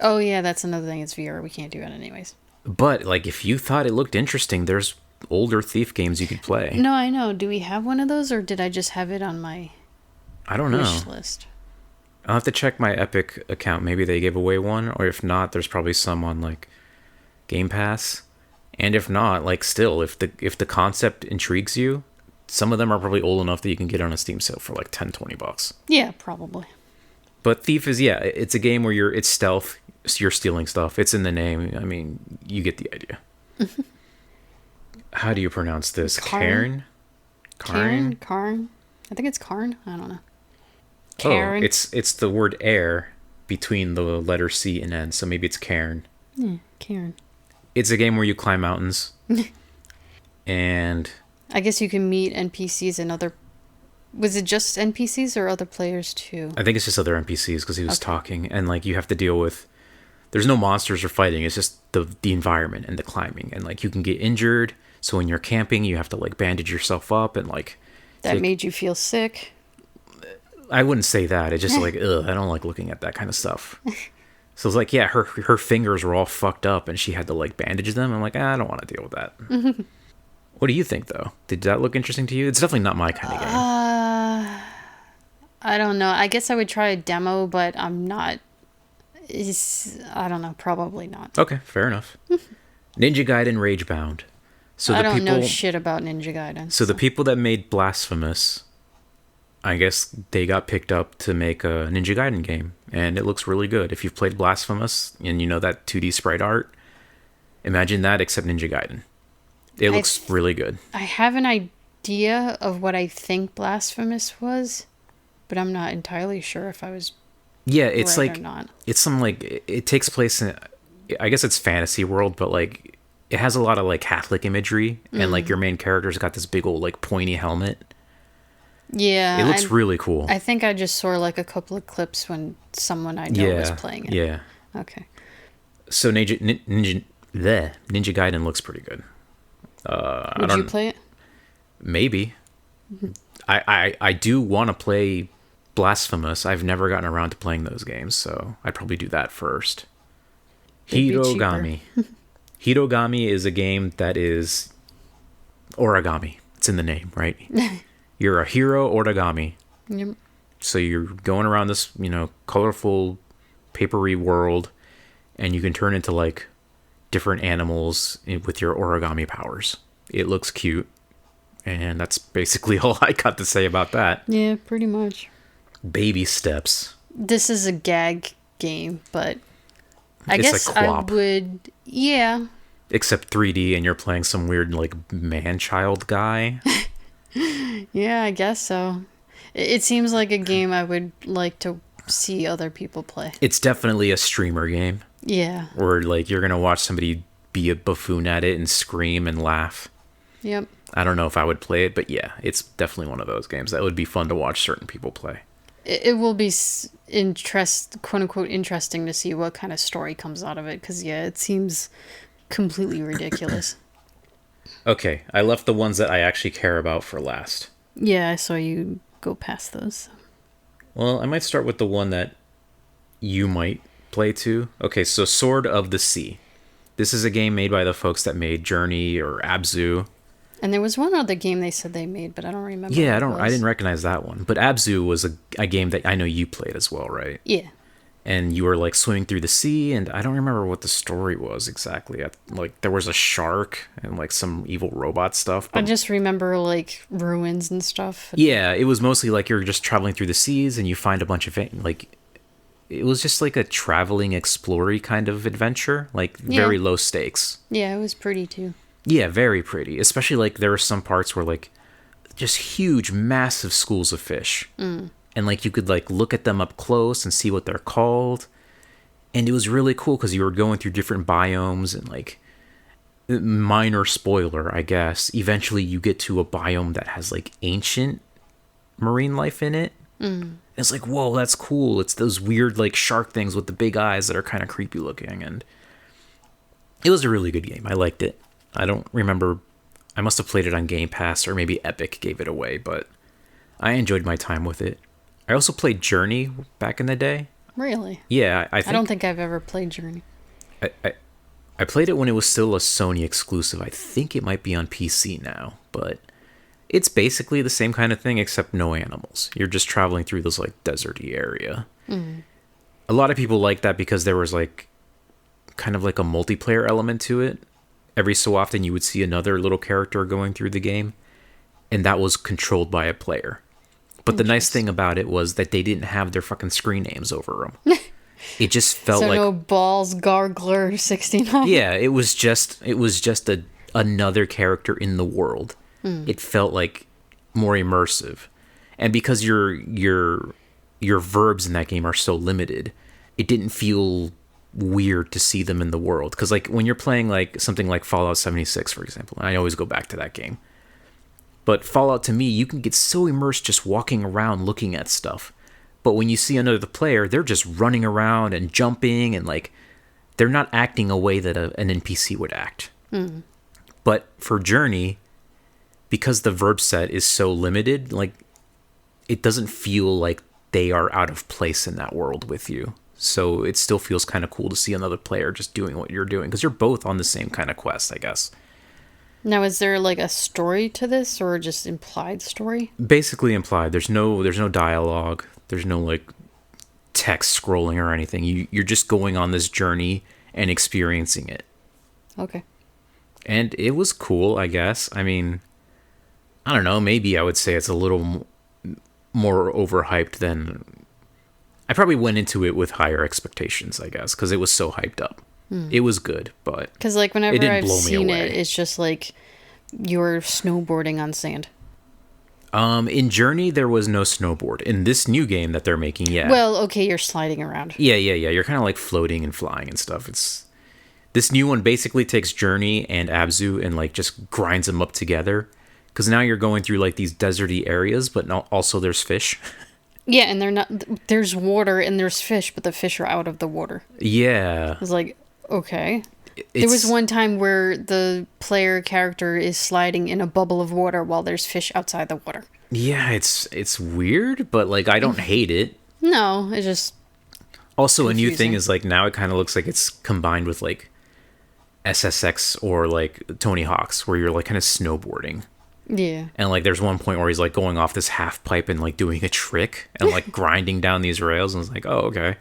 Oh yeah, that's another thing. It's VR. We can't do it anyways. But, like, if you thought it looked interesting, there's older Thief games you could play. No, I know. Do we have one of those, or did I just have it on my wish list? I'll have to check my Epic account. Maybe they gave away one, or if not, there's probably some on, like, Game Pass. And if not, like, still, if the concept intrigues you, some of them are probably old enough that you can get on a Steam sale for, like, $10-$20. Yeah, probably. But Thief is, it's a game where it's stealth. You're stealing stuff. It's in the name. I mean, you get the idea. How do you pronounce this? Karn? Karn? I think it's Karn. I don't know. Karen. Oh, it's the word air between the letter C and N, so maybe it's Cairn. Yeah, Karen. It's a game where you climb mountains. And... I guess you can meet NPCs and other... Was it just NPCs or other players too? I think it's just other NPCs because he was talking. And, like, you have to deal with... There's no monsters or fighting. It's just the environment and the climbing. And, like, you can get injured. So when you're camping, you have to, like, bandage yourself up and, like... That made you feel sick? I wouldn't say that. It's just, like, ugh, I don't like looking at that kind of stuff. So it's like, yeah, her fingers were all fucked up and she had to, like, bandage them. I'm like, I don't want to deal with that. What do you think, though? Did that look interesting to you? It's definitely not my kind of game. I don't know. I guess I would try a demo, but I'm not... I don't know. Probably not. Okay, fair enough. Ninja Gaiden Ragebound. So I don't know shit about Ninja Gaiden. So the people that made Blasphemous, I guess they got picked up to make a Ninja Gaiden game. And it looks really good. If you've played Blasphemous and you know that 2D sprite art, imagine that except Ninja Gaiden. It looks really good. I have an idea of what I think Blasphemous was, but I'm not entirely sure if I was... Yeah, it's right like or not. It's some like it takes place in, I guess it's fantasy world, but like it has a lot of like Catholic imagery, and like your main character's got this big old like pointy helmet, Yeah. It looks really cool. I think I just saw like a couple of clips when someone I know was playing it. Yeah. Okay. So Ninja Gaiden looks pretty good. Would you play it? Maybe. I do want to play Blasphemous. I've never gotten around to playing those games, so I'd probably do that first. They'd be Hitogami. Hitogami is a game that is origami. It's in the name, right? You're a hero origami. Yep. So you're going around this, colorful, papery world, and you can turn into like different animals with your origami powers. It looks cute, and that's basically all I got to say about that. Yeah, pretty much. Baby steps. This is a gag game, but I It's guess like I co-op. would. Yeah. Except 3D, and you're playing some weird like man-child guy. Yeah, I guess so. It seems like a game I would like to see other people play. It's definitely a streamer game. Yeah. Where like you're gonna watch somebody be a buffoon at it and scream and laugh. Yep. I don't know if I would play it, but yeah, it's definitely one of those games that would be fun to watch certain people play. It will be quote unquote interesting to see what kind of story comes out of it, because yeah, it seems completely ridiculous. Okay, I left the ones that I actually care about for last. Yeah, I saw you go past those. Well, I might start with the one that you might play too. Okay, so Sword of the Sea. This is a game made by the folks that made Journey or Abzu. And there was one other game they said they made, but I don't remember. Yeah, what it I was. didn't recognize that one. But Abzu was a game that I know you played as well, right? Yeah. And you were like swimming through the sea, and I don't remember what the story was exactly. Like there was a shark and like some evil robot stuff. I But just remember like ruins and stuff. yeah, it was mostly like you're just traveling through the seas and you find a bunch of like it was just like a traveling explory kind of adventure, like very low stakes. Yeah, it was pretty too. Yeah, very pretty. Especially like there were some parts where like just huge, massive schools of fish. And like you could like look at them up close and see what they're called. And it was really cool because you were going through different biomes and like minor spoiler, I guess. Eventually you get to a biome that has like ancient marine life in it. It's like, whoa, that's cool. It's those weird like shark things with the big eyes that are kind of creepy looking. And it was a really good game. I liked it. I don't remember. I must have played it on Game Pass or maybe Epic gave it away, but I enjoyed my time with it. I also played Journey back in the day. Really? Yeah, I don't think I've ever played Journey. I played it when it was still a Sony exclusive. I think it might be on PC now, but it's basically the same kind of thing except no animals. You're just traveling through this like deserty area. A lot of people like that because there was like kind of like a multiplayer element to it. Every so often you would see another little character going through the game, and that was controlled by a player. But the nice thing about it was that they didn't have their fucking screen names over them. It just felt So like no Balls Gargler 69. yeah, it was just another character in the world. It felt like more immersive. And because your verbs in that game are so limited, it didn't feel weird to see them in the world. Because like when you're playing like something like Fallout 76, for example, and I always go back to that game. But Fallout, to me, you can get so immersed just walking around looking at stuff. But when you see another player, they're just running around and jumping and like they're not acting a way that an NPC would act. But for Journey, because the verb set is so limited, like it doesn't feel like they are out of place in that world with you. So it still feels kind of cool to see another player just doing what you're doing because you're both on the same kind of quest, I guess. Now, is there like a story to this or just implied story? Basically implied. There's no dialogue. There's no like text scrolling or anything. You're just going on this journey and experiencing it. Okay. And it was cool, I guess. I mean, I don't know. Maybe I would say it's a little more overhyped than... I probably went into it with higher expectations, I guess, because it was so hyped up. It was good, but Because like whenever didn't I've blow me seen away. it, it's just like you're snowboarding on sand. in Journey there was no snowboard. In this new game that they're making, yeah. Well, okay, you're sliding around. Yeah. You're kind of like floating and flying and stuff. It's this new one basically takes Journey and Abzu and like just grinds them up together Because now you're going through like these deserty areas, but also there's fish. Yeah, and they're not. There's water and there's fish, but the fish are out of the water. Yeah. It's like, okay. There was one time where the player character is sliding in a bubble of water while there's fish outside the water. Yeah, it's weird, but like I don't hate it. No, it's just also confusing. A new thing is like now it kind of looks like it's combined with like SSX or like Tony Hawk's, where you're like kind of snowboarding. Yeah. And like there's one point where he's like going off this half pipe and like doing a trick and like grinding down these rails, and it's like, oh, okay.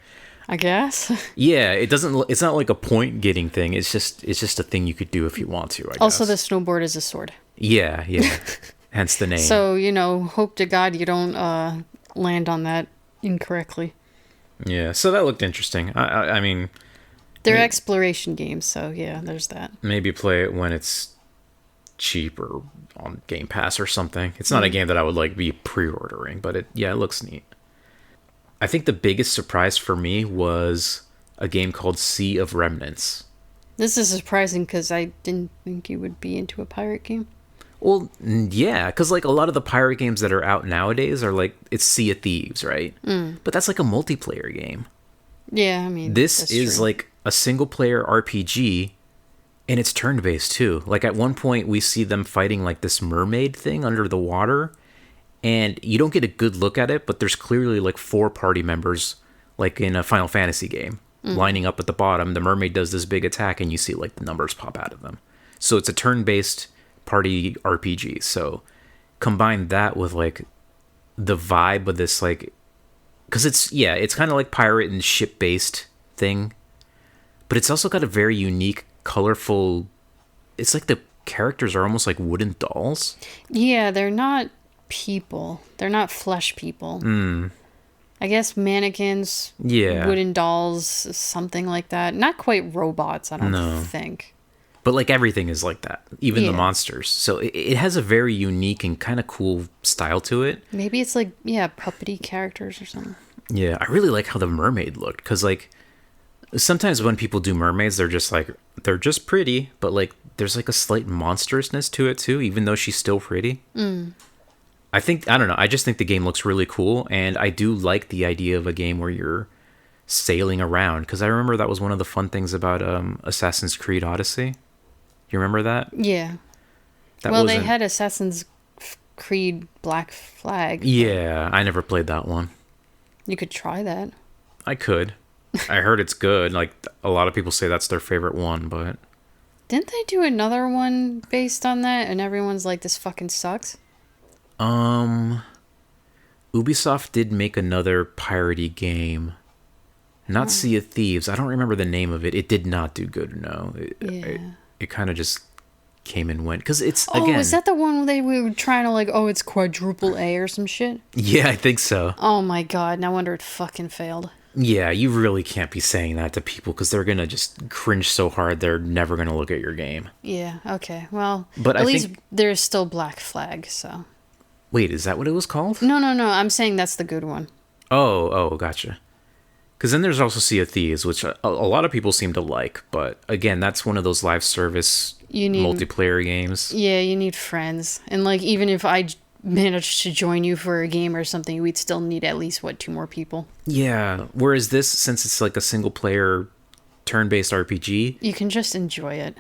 I guess. Yeah, it's not like a point getting thing. It's just a thing you could do if you want to, I guess. Also, the snowboard is a sword. Yeah. Hence the name. So, hope to God you don't land on that incorrectly. Yeah, so that looked interesting. I mean... They're exploration games, so yeah, there's that. Maybe play it when it's cheap or on Game Pass or something. It's not a game that I would like be pre-ordering, but it looks neat. I think the biggest surprise for me was a game called Sea of Remnants. This is surprising because I didn't think you would be into a pirate game. Well, yeah, because like a lot of the pirate games that are out nowadays are like, it's Sea of Thieves, right? But that's like a multiplayer game. Yeah, I mean, this is true. Like a single player RPG, and it's turn-based too. Like at one point we see them fighting like this mermaid thing under the water, and you don't get a good look at it, but there's clearly like 4 party members, like in a Final Fantasy game, lining up at the bottom. The mermaid does this big attack, and you see like the numbers pop out of them. So it's a turn-based party RPG. So combine that with like the vibe of this, like, because it's kind of like pirate and ship-based thing, but it's also got a very unique, colorful. It's like the characters are almost like wooden dolls. Yeah, they're not people. They're not flesh people. I guess mannequins, wooden dolls, something like that. Not quite robots, I don't think. But like everything is like that, even the monsters. So it has a very unique and kind of cool style to it. Maybe it's like, puppety characters or something. Yeah, I really like how the mermaid looked, because like sometimes when people do mermaids, they're just pretty, but like there's like a slight monstrousness to it too, even though she's still pretty. I don't know, I just think the game looks really cool, and I do like the idea of a game where you're sailing around, because I remember that was one of the fun things about Assassin's Creed Odyssey. You remember that? Yeah. They had Assassin's Creed Black Flag. Yeah, I never played that one. You could try that. I could. I heard it's good. Like, a lot of people say that's their favorite one, but... Didn't they do another one based on that, and everyone's like, this fucking sucks? Ubisoft did make another piratey game. Not Sea of Thieves. I don't remember the name of it. It did not do good, no. It kind of just came and went. Because it's, again... Oh, is that the one where we were trying to like, it's quadruple A or some shit? Yeah, I think so. Oh my god, no wonder it fucking failed. Yeah, you really can't be saying that to people, because they're going to just cringe so hard they're never going to look at your game. Yeah, okay. Well, but at least there's still Black Flag, so... Wait, is that what it was called? No. I'm saying that's the good one. Oh, gotcha. Because then there's also Sea of Thieves, which a lot of people seem to like. But again, that's one of those live service multiplayer games. Yeah, you need friends. And like, even if I managed to join you for a game or something, we'd still need at least, 2 more people? Yeah. Whereas this, since it's like a single player turn-based RPG... You can just enjoy it.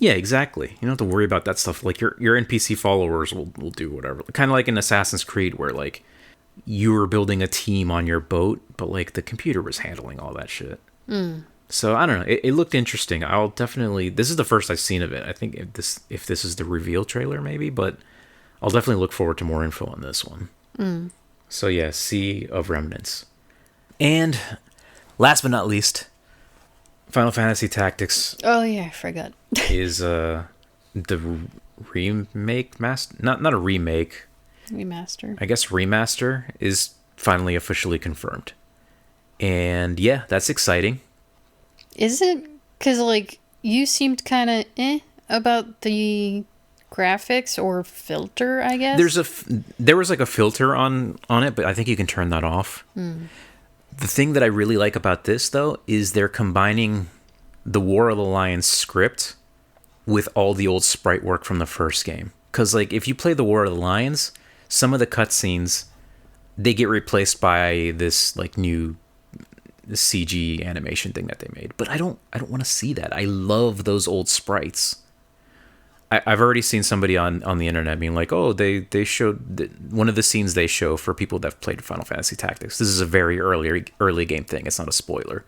Yeah, exactly. You don't have to worry about that stuff. Like, your NPC followers will do whatever. Kind of like in Assassin's Creed, where, like, you were building a team on your boat, but, like, the computer was handling all that shit. So, I don't know. It looked interesting. I'll definitely... This is the first I've seen of it. I think if this is the reveal trailer, maybe, but I'll definitely look forward to more info on this one. So, yeah, Sea of Remnants. And, last but not least... Final Fantasy Tactics. Oh yeah, I forgot. Is the remake not a remake. Remaster. I guess remaster is finally officially confirmed. And yeah, that's exciting. Is it? Because like you seemed kind of about the graphics or filter, I guess. There was like a filter on it, but I think you can turn that off. The thing that I really like about this, though, is they're combining the War of the Lions script with all the old sprite work from the first game. Because, like, if you play the War of the Lions, some of the cutscenes, they get replaced by this, like, new CG animation thing that they made. But I don't want to see that. I love those old sprites. I've already seen somebody on the internet being like, oh, they showed one of the scenes they show for people that have played Final Fantasy Tactics. This is a very early game thing. It's not a spoiler.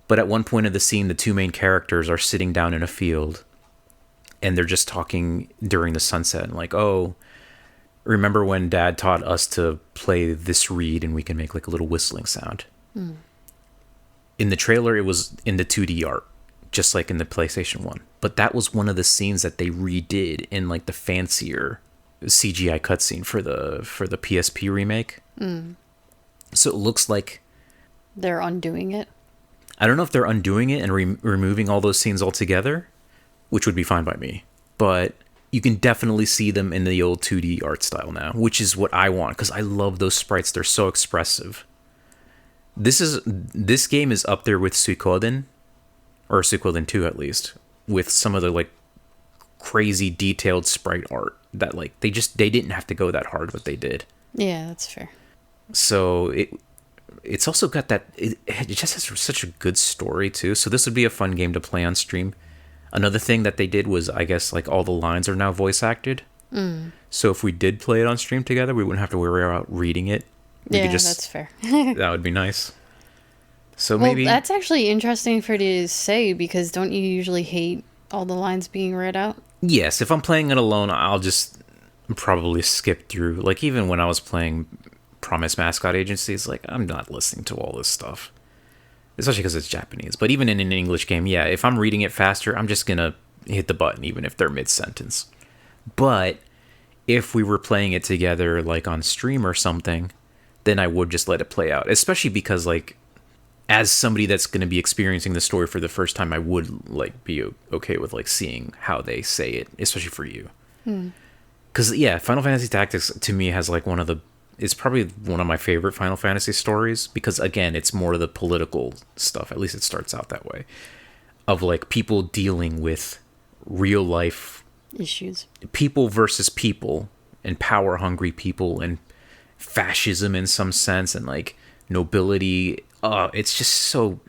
But at one point of the scene, the two main characters are sitting down in a field, and they're just talking during the sunset. And like, oh, remember when Dad taught us to play this reed and we can make like a little whistling sound? Mm. In the trailer, it was in the 2D art, just like in the PlayStation 1. But that was one of the scenes that they redid in like the fancier CGI cutscene for the PSP remake. Mm. So it looks like they're undoing it. I don't know if they're undoing it and removing all those scenes altogether, which would be fine by me. But you can definitely see them in the old 2D art style now, which is what I want, because I love those sprites. They're so expressive. This game is up there with Suikoden, or Suikoden 2 at least, with some of the like crazy detailed sprite art that like they didn't have to go that hard, but they did. Yeah, that's fair. So it's also got that it just has such a good story too. So this would be a fun game to play on stream. Another thing that they did was, I guess, like all the lines are now voice acted. Mm. So if we did play it on stream together, we wouldn't have to worry about reading it. That's fair. That would be nice. So maybe that's actually interesting for you to say, because don't you usually hate all the lines being read out? Yes, if I'm playing it alone, I'll just probably skip through. Like even when I was playing Promise Mascot Agency, it's like I'm not listening to all this stuff, especially because it's Japanese. But even in an English game, yeah, if I'm reading it faster, I'm just gonna hit the button, even if they're mid-sentence. But if we were playing it together, like on stream or something, then I would just let it play out. Especially because, like, as somebody that's going to be experiencing the story for the first time, I would like be okay with like seeing how they say it, especially for you. Because yeah, Final Fantasy Tactics to me has like it's probably one of my favorite Final Fantasy stories, because again, it's more of the political stuff. At least it starts out that way, of like people dealing with real life issues, people versus people, and power hungry people, and fascism in some sense, and like nobility. It's just so...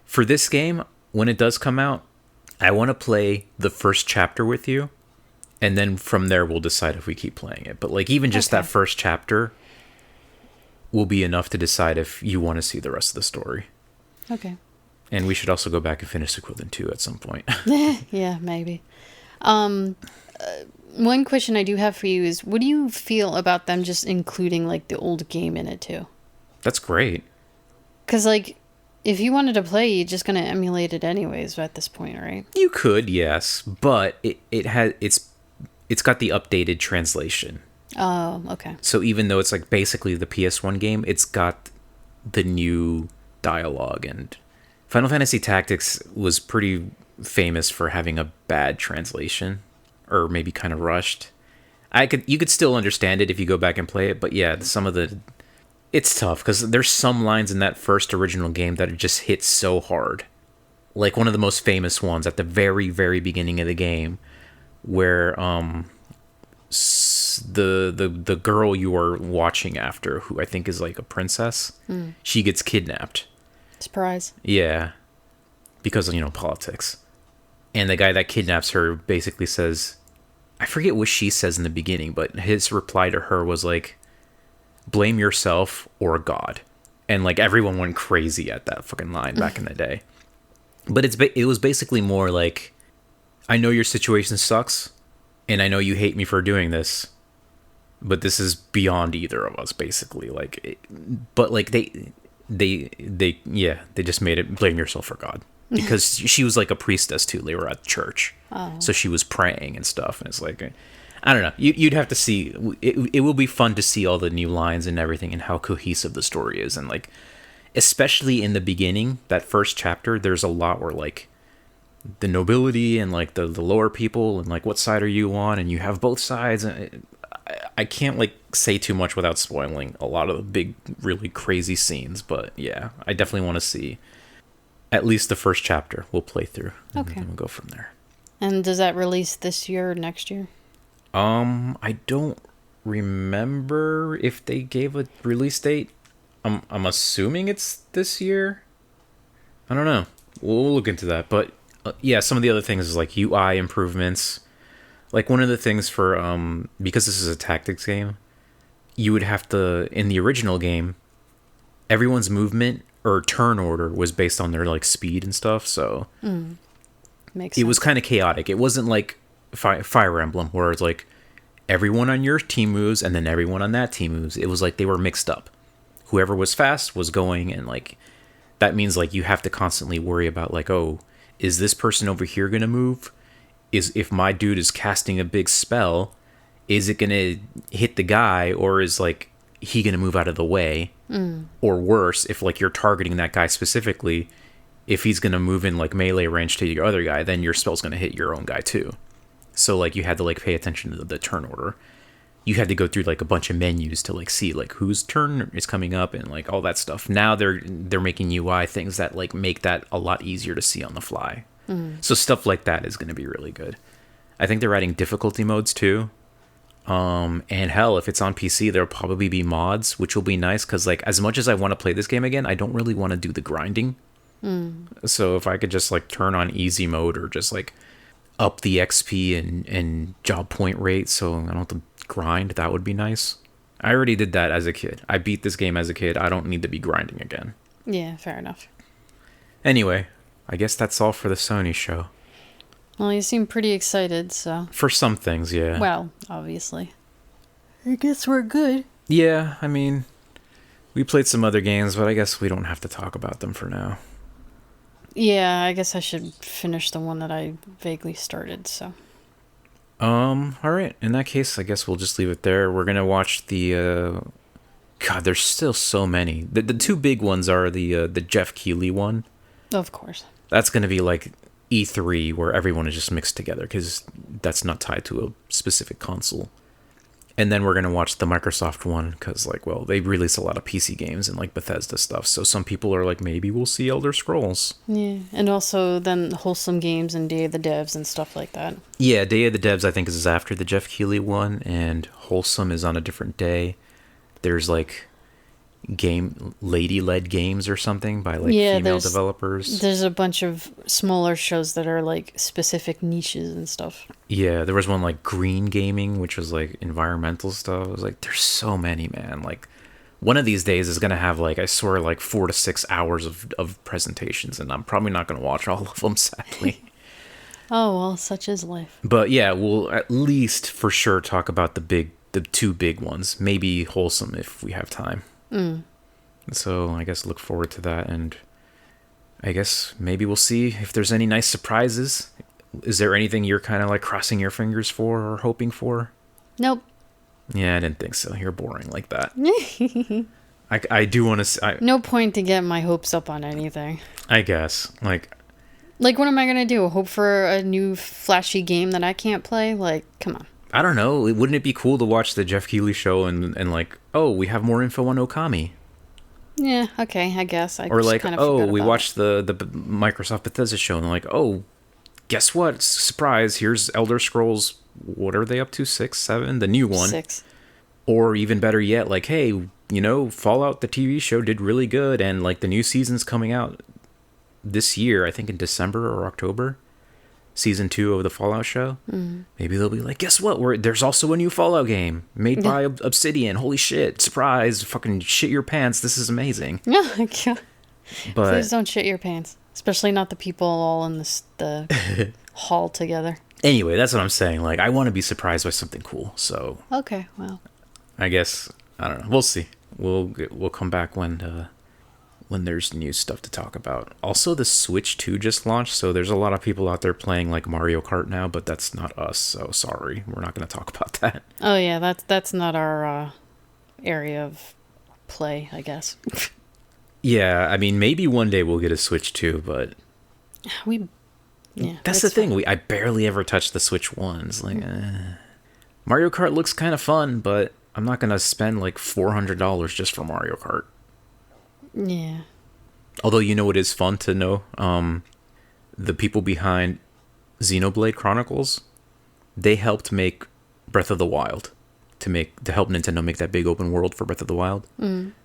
For this game, when it does come out, I want to play the first chapter with you, and then from there we'll decide if we keep playing it. But like even just that first chapter will be enough to decide if you want to see the rest of the story. Okay. And we should also go back and finish Suikoden 2 at some point. Yeah, maybe. One question I do have for you is, what do you feel about them just including like the old game in it too? That's great. Because, like, if you wanted to play, you're just going to emulate it anyways at this point, right? You could, yes. But it's got the updated translation. Oh, okay. So even though it's, like, basically the PS1 game, it's got the new dialogue. And Final Fantasy Tactics was pretty famous for having a bad translation. Or maybe kind of rushed. You could still understand it if you go back and play it. But, yeah, it's tough, because there's some lines in that first original game that just hit so hard. Like one of the most famous ones at the very, very beginning of the game, where the girl you are watching after, who I think is like a princess, she gets kidnapped. Surprise. Yeah, because of, politics. And the guy that kidnaps her basically says, I forget what she says in the beginning, but his reply to her was like, blame yourself or God. And like everyone went crazy at that fucking line back in the day. But it was basically more like, I know your situation sucks, and I know you hate me for doing this, but this is beyond either of us, basically. But like they just made it blame yourself for God, because she was like a priestess too. They were at church, so she was praying and stuff, and it's like, I don't know. You'd have to see. It will be fun to see all the new lines and everything, and how cohesive the story is. And like, especially in the beginning, that first chapter, there's a lot where like the nobility and like the lower people, and like what side are you on, and you have both sides. And I can't like say too much without spoiling a lot of the big, really crazy scenes. But yeah, I definitely want to see at least the first chapter. We'll play through. Okay. And we'll go from there. And does that release this year or next year? I don't remember if they gave a release date. I'm assuming it's this year. I don't know. We'll look into that. But yeah, some of the other things is like UI improvements. Like one of the things for because this is a tactics game, you would have to in the original game, everyone's movement or turn order was based on their like speed and stuff. So Makes it sense. was kind of chaotic. It wasn't like Fire Emblem where it's like everyone on your team moves and then everyone on that team moves. It was like they were mixed up. Whoever was fast was going, and like that means like you have to constantly worry about like, oh, is this person over here gonna move? Is if my dude is casting a big spell, is it gonna hit the guy, or is like he gonna move out of the way? Or worse, if like you're targeting that guy specifically, if he's gonna move in like melee range to your other guy, then your spell's gonna hit your own guy too. So like you had to like pay attention to the turn order. You had to go through like a bunch of menus to like see like whose turn is coming up and like all that stuff. Now they're making UI things that like make that a lot easier to see on the fly. So stuff like that is going to be really good. I think they're adding difficulty modes too. And hell, if it's on PC, there'll probably be mods, which will be nice because like as much as I want to play this game again, I don't really want to do the grinding. So if I could just like turn on easy mode or just like up the XP and job point rate so I don't have to grind, that would be nice. I already did that as a kid. I beat this game as a kid. I don't need to be grinding again. Yeah, fair enough. Anyway, I guess that's all for the Sony show. Well, you seem pretty excited, so. For some things, yeah. Well, obviously. I guess we're good. Yeah, I mean, we played some other games, but I guess we don't have to talk about them for now. Yeah, I guess I should finish the one that I vaguely started, so. Alright. In that case, I guess we'll just leave it there. We're gonna watch the, God, there's still so many. The two big ones are the Jeff Keighley one. Of course. That's gonna be like E3, where everyone is just mixed together, because that's not tied to a specific console. And then we're going to watch the Microsoft one, because, like, well, they release a lot of PC games and, like, Bethesda stuff. So some people are like, maybe we'll see Elder Scrolls. Yeah, and also then Wholesome Games and Day of the Devs and stuff like that. Yeah, Day of the Devs, I think, is after the Jeff Keighley one, and Wholesome is on a different day. There's, like, lady-led games or something by, like, female developers. There's a bunch of smaller shows that are, like, specific niches and stuff. Yeah, there was one like Green Gaming, which was like environmental stuff. I was like, there's so many, man. Like, one of these days is gonna have like, I swear, like 4 to 6 hours of presentations, and I'm probably not gonna watch all of them, sadly. Oh well, such is life. But yeah, we'll at least for sure talk about the two big ones. Maybe Wholesome if we have time. So I guess look forward to that, and I guess maybe we'll see if there's any nice surprises. Is there anything you're kind of like crossing your fingers for or hoping for? Nope. Yeah, I didn't think so. You're boring like that. I do want to... No point to get my hopes up on anything. I guess. Like, what am I going to do? Hope for a new flashy game that I can't play? Like, come on. I don't know. Wouldn't it be cool to watch the Jeff Keighley show and like, oh, we have more info on Okami? Yeah, okay, I guess. Or like, oh, we watched the Microsoft Bethesda show, and they're like, oh, guess what? Surprise, here's Elder Scrolls, what are they up to? 6, 7? The new one. 6. Or even better yet, like, hey, you know, Fallout, the TV show, did really good, and like the new season's coming out this year, I think in December or October. Season 2 of the Fallout show. Maybe they'll be like, guess what? There's also a new Fallout game made by Obsidian. Holy shit. Surprise. Fucking shit your pants. This is amazing. Oh my god. But please don't shit your pants. Especially not the people all in the hall together. Anyway, that's what I'm saying. Like, I want to be surprised by something cool. So. Okay, well. I guess, I don't know. We'll see. We'll come back when there's new stuff to talk about. Also, the Switch 2 just launched, so there's a lot of people out there playing like Mario Kart now, but that's not us, so sorry. We're not going to talk about that. Oh yeah, that's not our area of play, I guess. Yeah, I mean, maybe one day we'll get a Switch 2, but that's the thing. I barely ever touch the Switch 1s. Like, Mario Kart looks kind of fun, but I'm not going to spend like $400 just for Mario Kart. Yeah. Although, you know, it is fun to know the people behind Xenoblade Chronicles, they helped make Breath of the Wild to help Nintendo make that big open world for Breath of the Wild.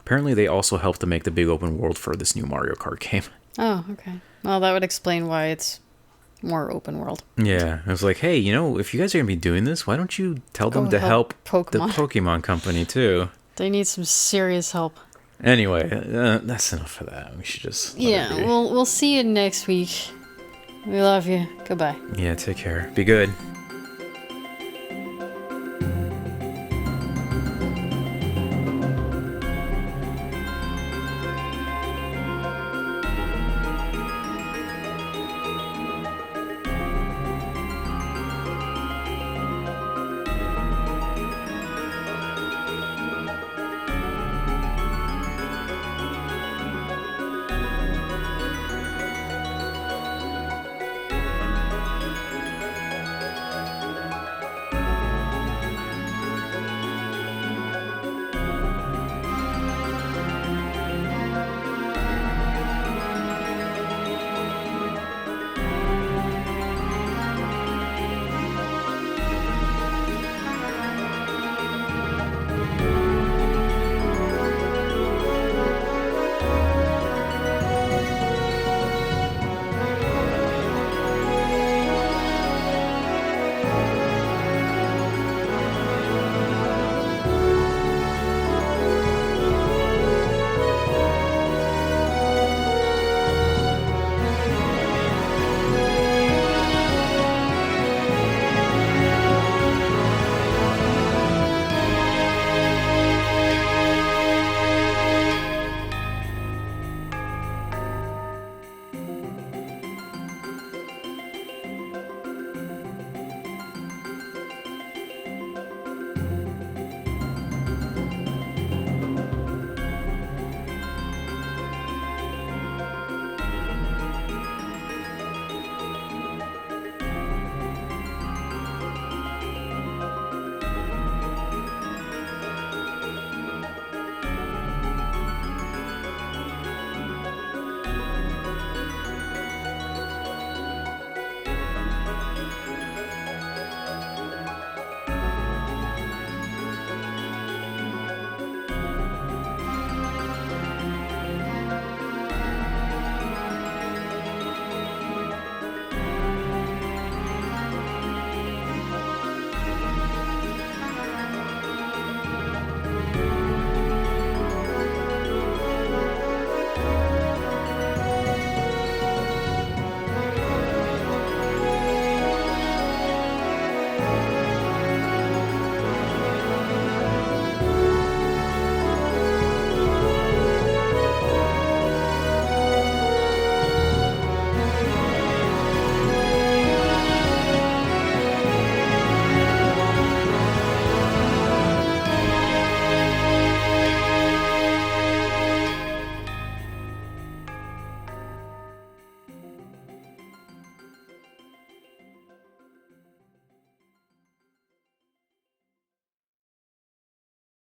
Apparently, they also helped to make the big open world for this new Mario Kart game. Oh, okay. Well, that would explain why it's more open world. Yeah, I was like, hey, if you guys are gonna be doing this, why don't you tell them to help the Pokemon company too? They need some serious help. Anyway, that's enough for that. We should just we'll see you next week. We love you. Goodbye. Yeah, take care. Be good.